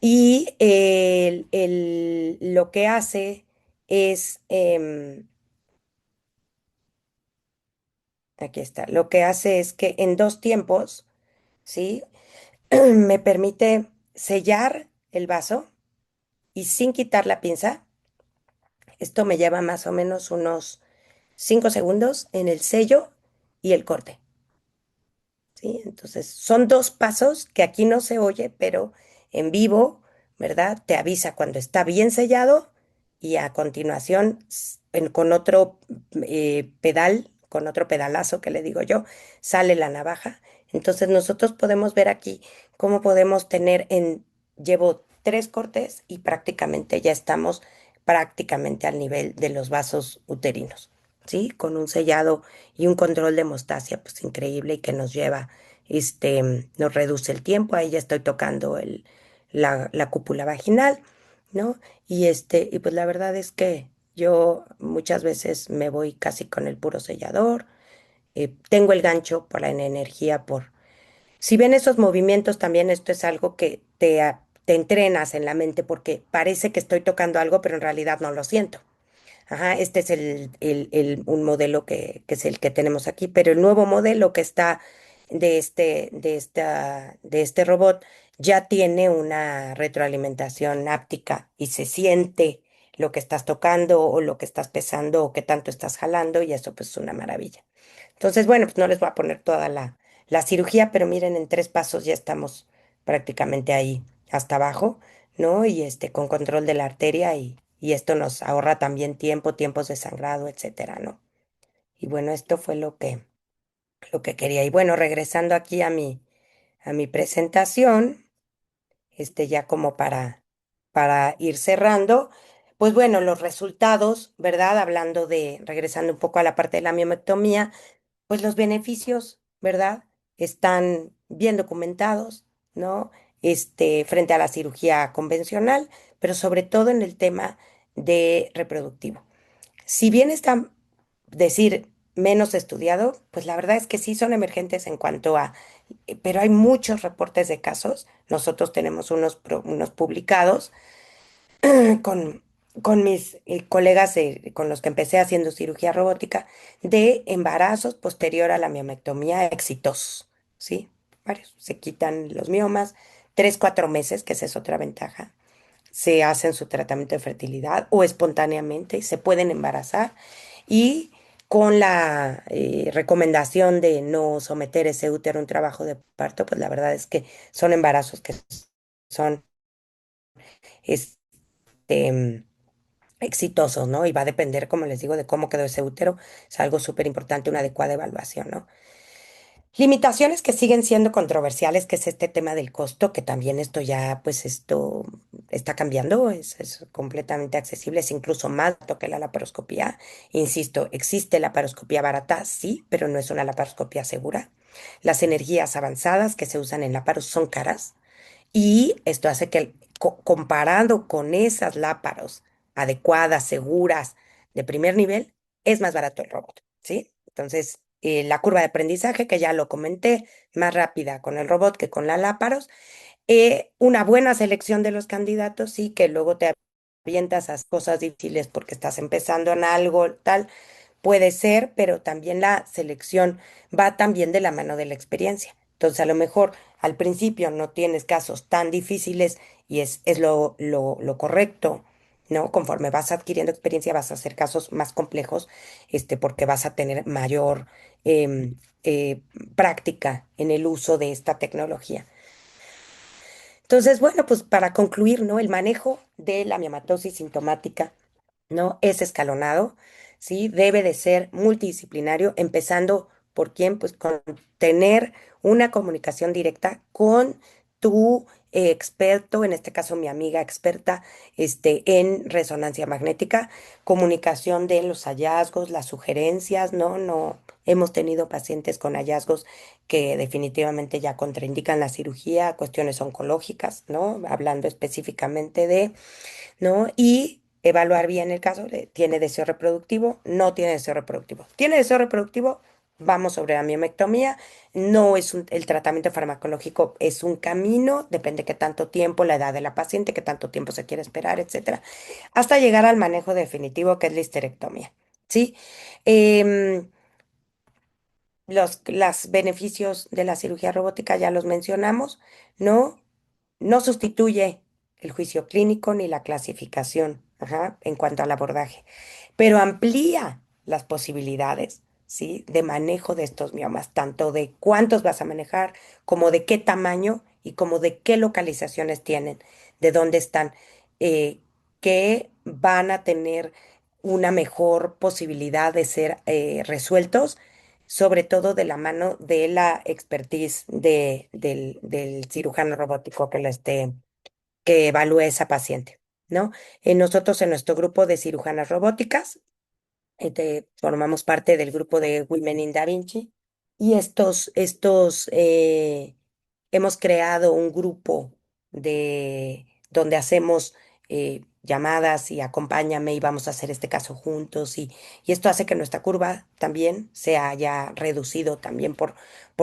Y lo que hace es, aquí está, lo que hace es que en dos tiempos, ¿sí? Me permite sellar el vaso y sin quitar la pinza. Esto me lleva más o menos unos 5 segundos en el sello y el corte. ¿Sí? Entonces, son dos pasos que aquí no se oye, pero en vivo, ¿verdad? Te avisa cuando está bien sellado y a continuación con otro pedal, con otro pedalazo que le digo yo, sale la navaja. Entonces, nosotros podemos ver aquí cómo podemos tener llevo 3 cortes y prácticamente ya estamos prácticamente al nivel de los vasos uterinos. ¿Sí? Con un sellado y un control de hemostasia, pues increíble y que nos lleva, nos reduce el tiempo. Ahí ya estoy tocando la cúpula vaginal, ¿no? Y pues la verdad es que yo muchas veces me voy casi con el puro sellador. Tengo el gancho por la energía, si ven esos movimientos, también esto es algo que te entrenas en la mente porque parece que estoy tocando algo, pero en realidad no lo siento. Ajá, este es un modelo que es el que tenemos aquí, pero el nuevo modelo que está de este robot ya tiene una retroalimentación áptica y se siente lo que estás tocando o lo que estás pesando o qué tanto estás jalando y eso pues es una maravilla. Entonces, bueno, pues no les voy a poner toda la cirugía, pero miren, en 3 pasos ya estamos prácticamente ahí hasta abajo, ¿no? Y con control de la arteria y esto nos ahorra también tiempo, tiempos de sangrado, etcétera, ¿no? Y bueno, esto fue lo que quería. Y bueno, regresando aquí a mi presentación, ya como para ir cerrando, pues bueno, los resultados, ¿verdad? Regresando un poco a la parte de la miomectomía, pues los beneficios, ¿verdad? Están bien documentados, ¿no? Frente a la cirugía convencional, pero sobre todo en el tema de reproductivo. Si bien está, decir, menos estudiado, pues la verdad es que sí son emergentes en cuanto pero hay muchos reportes de casos. Nosotros tenemos unos publicados con, con mis colegas con los que empecé haciendo cirugía robótica de embarazos posterior a la miomectomía exitosos, ¿sí? Varios. Se quitan los miomas, 3, 4 meses, que esa es otra ventaja. Se hacen su tratamiento de fertilidad o espontáneamente y se pueden embarazar y con la recomendación de no someter ese útero a un trabajo de parto, pues la verdad es que son embarazos que son este, exitosos, ¿no? Y va a depender, como les digo, de cómo quedó ese útero. Es algo súper importante, una adecuada evaluación, ¿no? Limitaciones que siguen siendo controversiales, que es este tema del costo, que también esto está cambiando, es completamente accesible, es incluso más barato que la laparoscopía. Insisto, existe la laparoscopía barata, sí, pero no es una laparoscopía segura. Las energías avanzadas que se usan en laparos son caras. Y esto hace que, comparado con esas láparos adecuadas, seguras, de primer nivel, es más barato el robot, ¿sí? Entonces, la curva de aprendizaje, que ya lo comenté, más rápida con el robot que con la láparos. Una buena selección de los candidatos, sí, que luego te avientas a cosas difíciles porque estás empezando en algo, tal, puede ser, pero también la selección va también de la mano de la experiencia. Entonces, a lo mejor al principio no tienes casos tan difíciles y es lo correcto, ¿no? Conforme vas adquiriendo experiencia, vas a hacer casos más complejos, porque vas a tener mayor em, eh, práctica en el uso de esta tecnología. Entonces, bueno, pues para concluir, ¿no? El manejo de la miomatosis sintomática, ¿no? Es escalonado, ¿sí? Debe de ser multidisciplinario, empezando por quién, pues con tener una comunicación directa con tu experto, en este caso mi amiga experta, en resonancia magnética, comunicación de los hallazgos, las sugerencias, ¿no? No, hemos tenido pacientes con hallazgos que definitivamente ya contraindican la cirugía, cuestiones oncológicas, ¿no? Hablando específicamente de, ¿no? Y evaluar bien el caso de, ¿tiene deseo reproductivo? No tiene deseo reproductivo. ¿Tiene deseo reproductivo? Vamos sobre la miomectomía. No es el tratamiento farmacológico, es un camino, depende qué tanto tiempo, la edad de la paciente, qué tanto tiempo se quiere esperar, etcétera, hasta llegar al manejo definitivo que es la histerectomía, ¿sí? Em, los beneficios de la cirugía robótica ya los mencionamos, ¿no? No sustituye el juicio clínico ni la clasificación, ajá, en cuanto al abordaje, pero amplía las posibilidades, ¿sí? De manejo de estos miomas, tanto de cuántos vas a manejar, como de qué tamaño y como de qué localizaciones tienen, de dónde están, eh, que van a tener una mejor posibilidad de ser resueltos, sobre todo de la mano de la expertise del cirujano robótico que evalúe a esa paciente, ¿no? Nosotros en nuestro grupo de cirujanas robóticas, formamos parte del grupo de Women in Da Vinci y hemos creado un grupo donde hacemos llamadas y acompáñame y vamos a hacer este caso juntos y esto hace que nuestra curva también se haya reducido también por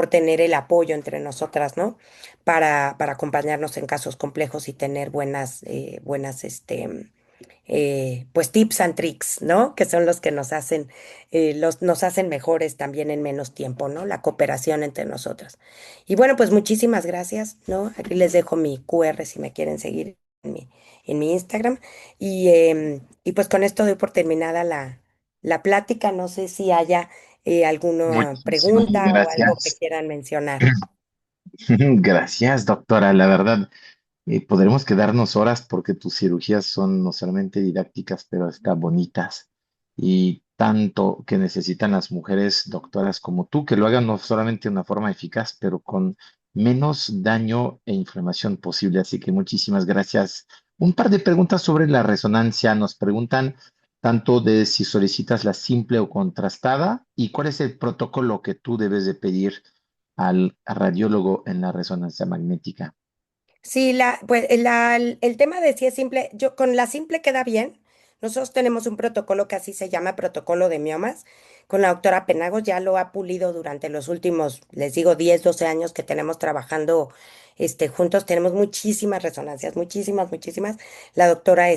tener el apoyo entre nosotras, ¿no? Para acompañarnos en casos complejos y tener pues tips and tricks, ¿no? Que son los que nos hacen mejores también en menos tiempo, ¿no? La cooperación entre nosotras. Y bueno, pues muchísimas gracias, ¿no? Aquí les dejo mi QR si me quieren seguir en mi Instagram. Y pues con esto doy por terminada la plática. No sé si haya alguna Muchísimas pregunta o algo que gracias. quieran mencionar. Gracias, doctora. La verdad, podremos quedarnos horas porque tus cirugías son no solamente didácticas, pero hasta bonitas. Y tanto que necesitan las mujeres doctoras como tú, que lo hagan no solamente de una forma eficaz, pero con menos daño e inflamación posible. Así que muchísimas gracias. Un par de preguntas sobre la resonancia. Nos preguntan tanto de si solicitas la simple o contrastada y cuál es el protocolo que tú debes de pedir al radiólogo en la resonancia magnética. Sí, pues, el tema de si es simple, yo con la simple queda bien. Nosotros tenemos un protocolo que así se llama protocolo de miomas. Con la doctora Penagos ya lo ha pulido durante los últimos, les digo, 10, 12 años que tenemos trabajando juntos. Tenemos muchísimas resonancias, muchísimas, muchísimas. La doctora,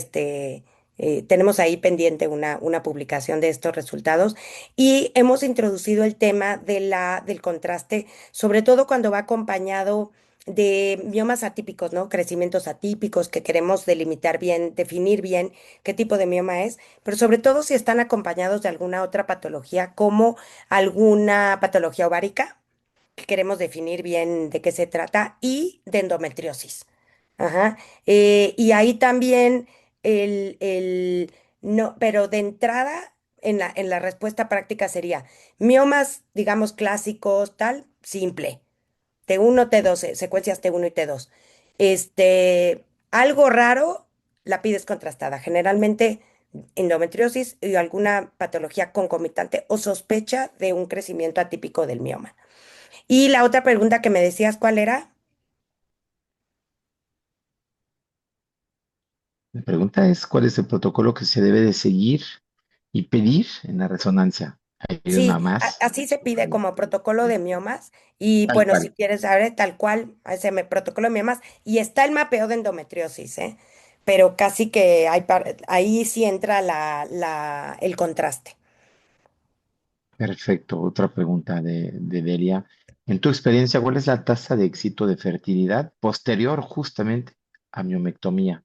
tenemos ahí pendiente una publicación de estos resultados y hemos introducido el tema del contraste, sobre todo cuando va acompañado de miomas atípicos, ¿no? Crecimientos atípicos que queremos delimitar bien, definir bien qué tipo de mioma es, pero sobre todo si están acompañados de alguna otra patología, como alguna patología ovárica, que queremos definir bien de qué se trata, y de endometriosis. Ajá. Y ahí también no, pero de entrada, en la respuesta práctica sería miomas, digamos, clásicos, tal, simple. T1, T2, secuencias T1 y T2. Algo raro, la pides contrastada. Generalmente endometriosis y alguna patología concomitante o sospecha de un crecimiento atípico del mioma. Y la otra pregunta que me decías, ¿cuál era? La pregunta es, ¿cuál es el protocolo que se debe de seguir y pedir en la resonancia? Hay una Sí, más. así se pide como protocolo de miomas. Y Tal bueno, si cual. quieres saber tal cual, protocolo de miomas. Y está el mapeo de endometriosis, ¿eh? Pero casi que ahí sí entra el contraste. Perfecto. Otra pregunta de Delia. En tu experiencia, ¿cuál es la tasa de éxito de fertilidad posterior justamente a miomectomía?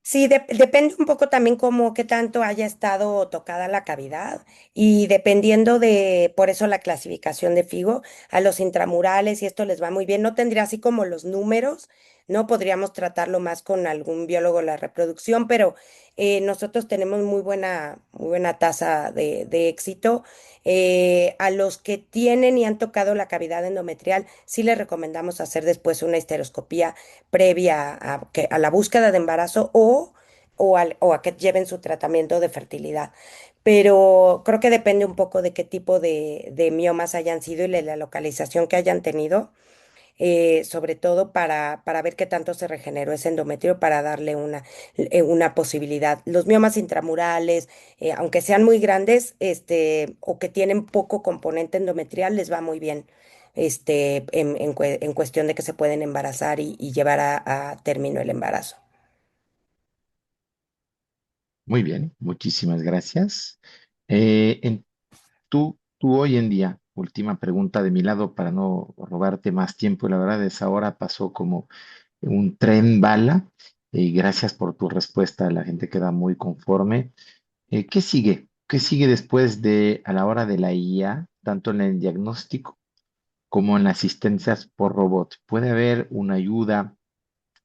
Sí, depende un poco también como qué tanto haya estado tocada la cavidad y dependiendo por eso la clasificación de FIGO, a los intramurales y esto les va muy bien. No tendría así como los números ¿no? Podríamos tratarlo más con algún biólogo de la reproducción, pero nosotros tenemos muy buena tasa de éxito. A los que tienen y han tocado la cavidad endometrial, sí les recomendamos hacer después una histeroscopía previa a la búsqueda de embarazo o a que lleven su tratamiento de fertilidad. Pero creo que depende un poco de qué tipo de miomas hayan sido y de la localización que hayan tenido, sobre todo para ver qué tanto se regeneró ese endometrio para darle una posibilidad. Los miomas intramurales, aunque sean muy grandes, o que tienen poco componente endometrial, les va muy bien. En cuestión de que se pueden embarazar y llevar a término el embarazo. Muy bien, muchísimas gracias. Eh, en- tú hoy en día, última pregunta de mi lado para no robarte más tiempo, la verdad, esa hora pasó como un tren bala y gracias por tu respuesta, la gente queda muy conforme. ¿Qué sigue? ¿Qué sigue después de a la hora de la IA, tanto en el diagnóstico como en las asistencias por robot? ¿Puede haber una ayuda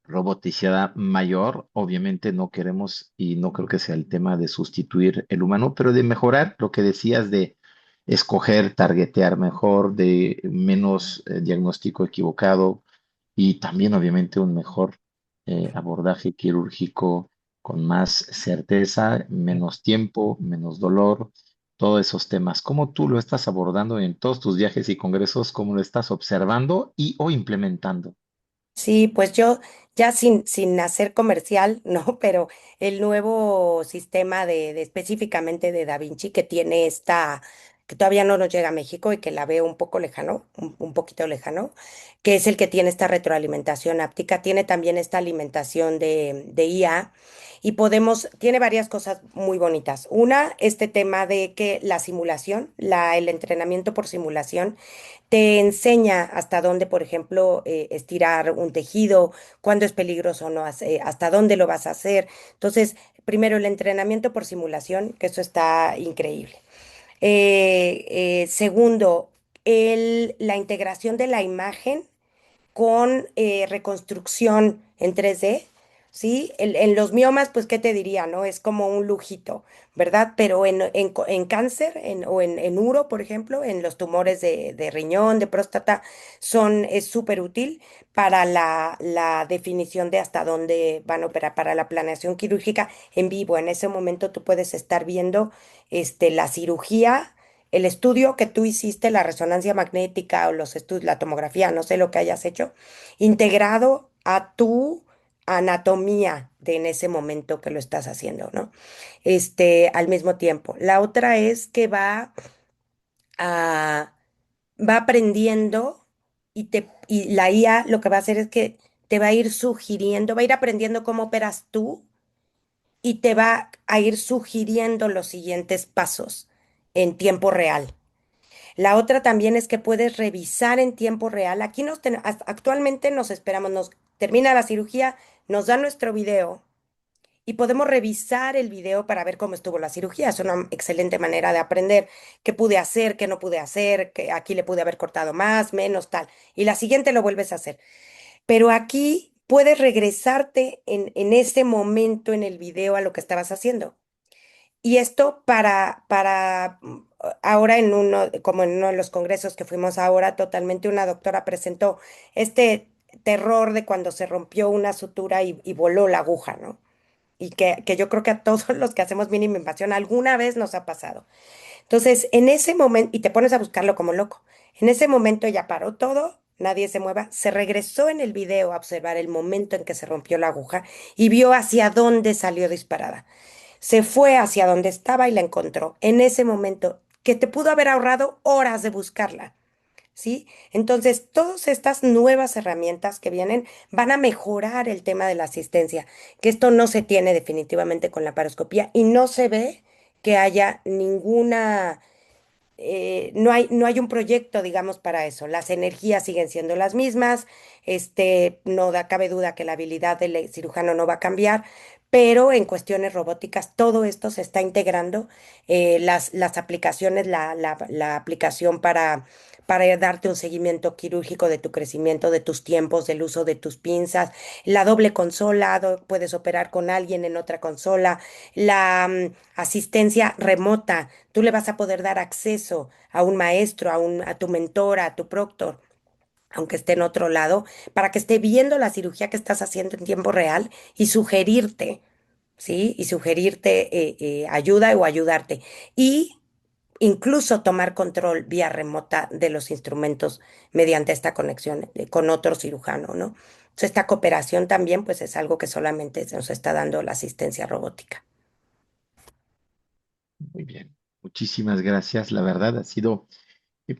robotizada mayor? Obviamente no queremos y no creo que sea el tema de sustituir el humano, pero de mejorar lo que decías de escoger, targetear mejor, de menos diagnóstico equivocado y también obviamente un mejor abordaje quirúrgico con más certeza, menos tiempo, menos dolor, todos esos temas. ¿Cómo tú lo estás abordando en todos tus viajes y congresos? ¿Cómo lo estás observando y o implementando? Sí, pues yo ya sin hacer comercial, ¿no? Pero el nuevo sistema de específicamente de Da Vinci que tiene que todavía no nos llega a México y que la veo un poco lejano, un poquito lejano, que es el que tiene esta retroalimentación áptica, tiene también esta alimentación de IA y tiene varias cosas muy bonitas. Una, este tema de que la simulación, el entrenamiento por simulación, te enseña hasta dónde, por ejemplo, estirar un tejido, cuándo es peligroso o no, hasta dónde lo vas a hacer. Entonces, primero el entrenamiento por simulación, que eso está increíble. Segundo, la integración de la imagen con reconstrucción en 3D, ¿sí? En los miomas, pues, ¿qué te diría, no? Es como un lujito, ¿verdad? Pero en cáncer en uro, por ejemplo, en los tumores de riñón, de próstata, es súper útil para la definición de hasta dónde van a operar, para la planeación quirúrgica en vivo. En ese momento tú puedes estar viendo la cirugía, el estudio que tú hiciste, la resonancia magnética o los estudios, la tomografía, no sé lo que hayas hecho, integrado a tu anatomía de en ese momento que lo estás haciendo, ¿no? Al mismo tiempo. La otra es que a, va aprendiendo y la IA lo que va a hacer es que te va a ir sugiriendo, va a ir aprendiendo cómo operas tú y te va a ir sugiriendo los siguientes pasos en tiempo real. La otra también es que puedes revisar en tiempo real. Actualmente nos esperamos, nos termina la cirugía, nos da nuestro video y podemos revisar el video para ver cómo estuvo la cirugía. Es una excelente manera de aprender qué pude hacer, qué no pude hacer, que aquí le pude haber cortado más, menos, tal. Y la siguiente lo vuelves a hacer. Pero aquí puedes regresarte en ese momento en el video a lo que estabas haciendo. Y esto ahora como en uno de los congresos que fuimos ahora, totalmente una doctora presentó este terror de cuando se rompió una sutura y voló la aguja, ¿no? Y que yo creo que a todos los que hacemos mínima invasión alguna vez nos ha pasado. Entonces, en ese momento, y te pones a buscarlo como loco, en ese momento ya paró todo, nadie se mueva, se regresó en el video a observar el momento en que se rompió la aguja y vio hacia dónde salió disparada. Se fue hacia donde estaba y la encontró en ese momento, que te pudo haber ahorrado horas de buscarla, ¿sí? Entonces, todas estas nuevas herramientas que vienen van a mejorar el tema de la asistencia, que esto no se tiene definitivamente con la paroscopía y no se ve que haya no hay un proyecto, digamos, para eso. Las energías siguen siendo las mismas, no cabe duda que la habilidad del cirujano no va a cambiar, pero en cuestiones robóticas todo esto se está integrando, las aplicaciones, la aplicación para darte un seguimiento quirúrgico de tu crecimiento, de tus tiempos, del uso de tus pinzas, la doble consola, puedes operar con alguien en otra consola, la asistencia remota, tú le vas a poder dar acceso a un maestro, a tu mentora, a tu proctor, aunque esté en otro lado, para que esté viendo la cirugía que estás haciendo en tiempo real y sugerirte, ¿sí? Y sugerirte ayuda o ayudarte. Y incluso tomar control vía remota de los instrumentos mediante esta conexión con otro cirujano, ¿no? Entonces, esta cooperación también, pues, es algo que solamente se nos está dando la asistencia robótica. Muy bien. Muchísimas gracias. La verdad ha sido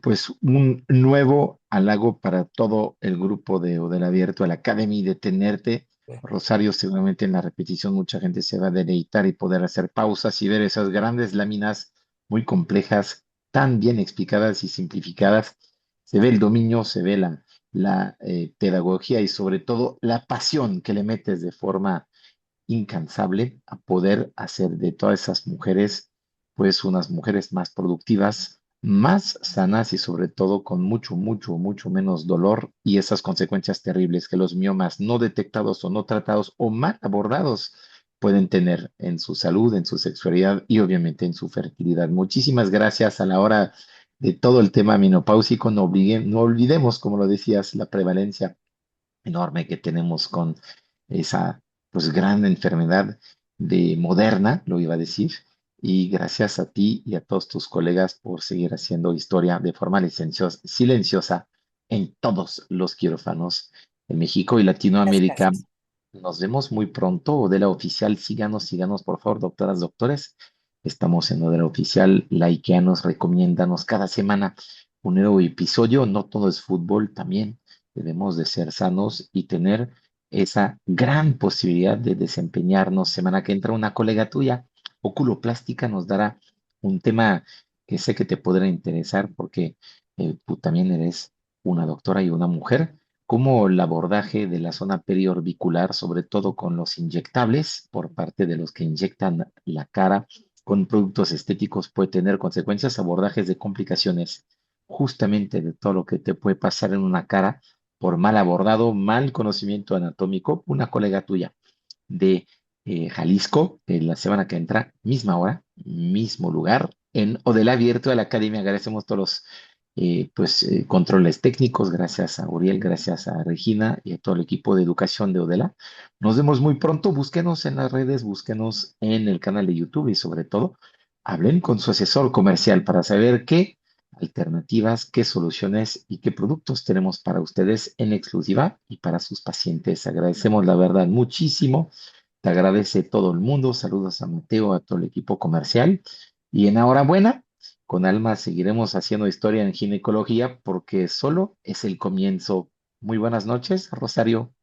pues un nuevo halago para todo el grupo de Odela Virtual Academy de tenerte. Rosario, seguramente en la repetición mucha gente se va a deleitar y poder hacer pausas y ver esas grandes láminas muy complejas, tan bien explicadas y simplificadas. Se ve el dominio, se ve la pedagogía y sobre todo la pasión que le metes de forma incansable a poder hacer de todas esas mujeres, pues unas mujeres más productivas, más sanas y sobre todo con mucho, mucho, mucho menos dolor y esas consecuencias terribles que los miomas no detectados o no tratados o mal abordados pueden tener en su salud, en su sexualidad y obviamente en su fertilidad. Muchísimas gracias a la hora de todo el tema menopáusico. No olvidemos, como lo decías, la prevalencia enorme que tenemos con esa pues gran enfermedad de moderna, lo iba a decir, y gracias a ti y a todos tus colegas por seguir haciendo historia de forma silenciosa en todos los quirófanos en México y Muchas Latinoamérica. gracias. Nos vemos muy pronto. Odela Oficial, síganos, síganos, por favor, doctoras, doctores. Estamos en Odela Oficial, likeanos, recomiéndanos cada semana un nuevo episodio. No todo es fútbol, también debemos de ser sanos y tener esa gran posibilidad de desempeñarnos. Semana que entra una colega tuya, oculoplástica, nos dará un tema que sé que te podrá interesar porque tú también eres una doctora y una mujer, como el abordaje de la zona periorbicular, sobre todo con los inyectables por parte de los que inyectan la cara con productos estéticos, puede tener consecuencias, abordajes de complicaciones justamente de todo lo que te puede pasar en una cara por mal abordado, mal conocimiento anatómico. Una colega tuya de Jalisco, la semana que entra, misma hora, mismo lugar, en Odela Abierto a la Academia. Agradecemos todos los controles técnicos, gracias a Uriel, gracias a Regina y a todo el equipo de educación de Odela. Nos vemos muy pronto, búsquenos en las redes, búsquenos en el canal de YouTube y sobre todo, hablen con su asesor comercial para saber qué alternativas, qué soluciones y qué productos tenemos para ustedes en exclusiva y para sus pacientes. Agradecemos la verdad muchísimo. Te agradece todo el mundo. Saludos a Mateo, a todo el equipo comercial. Y enhorabuena, con Alma seguiremos haciendo historia en ginecología porque solo es el comienzo. Muy buenas noches, Rosario.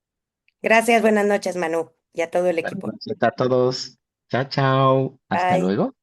Gracias, buenas noches, Manu, y a todo el Buenas equipo. noches a todos. Chao, chao. Hasta Bye. luego.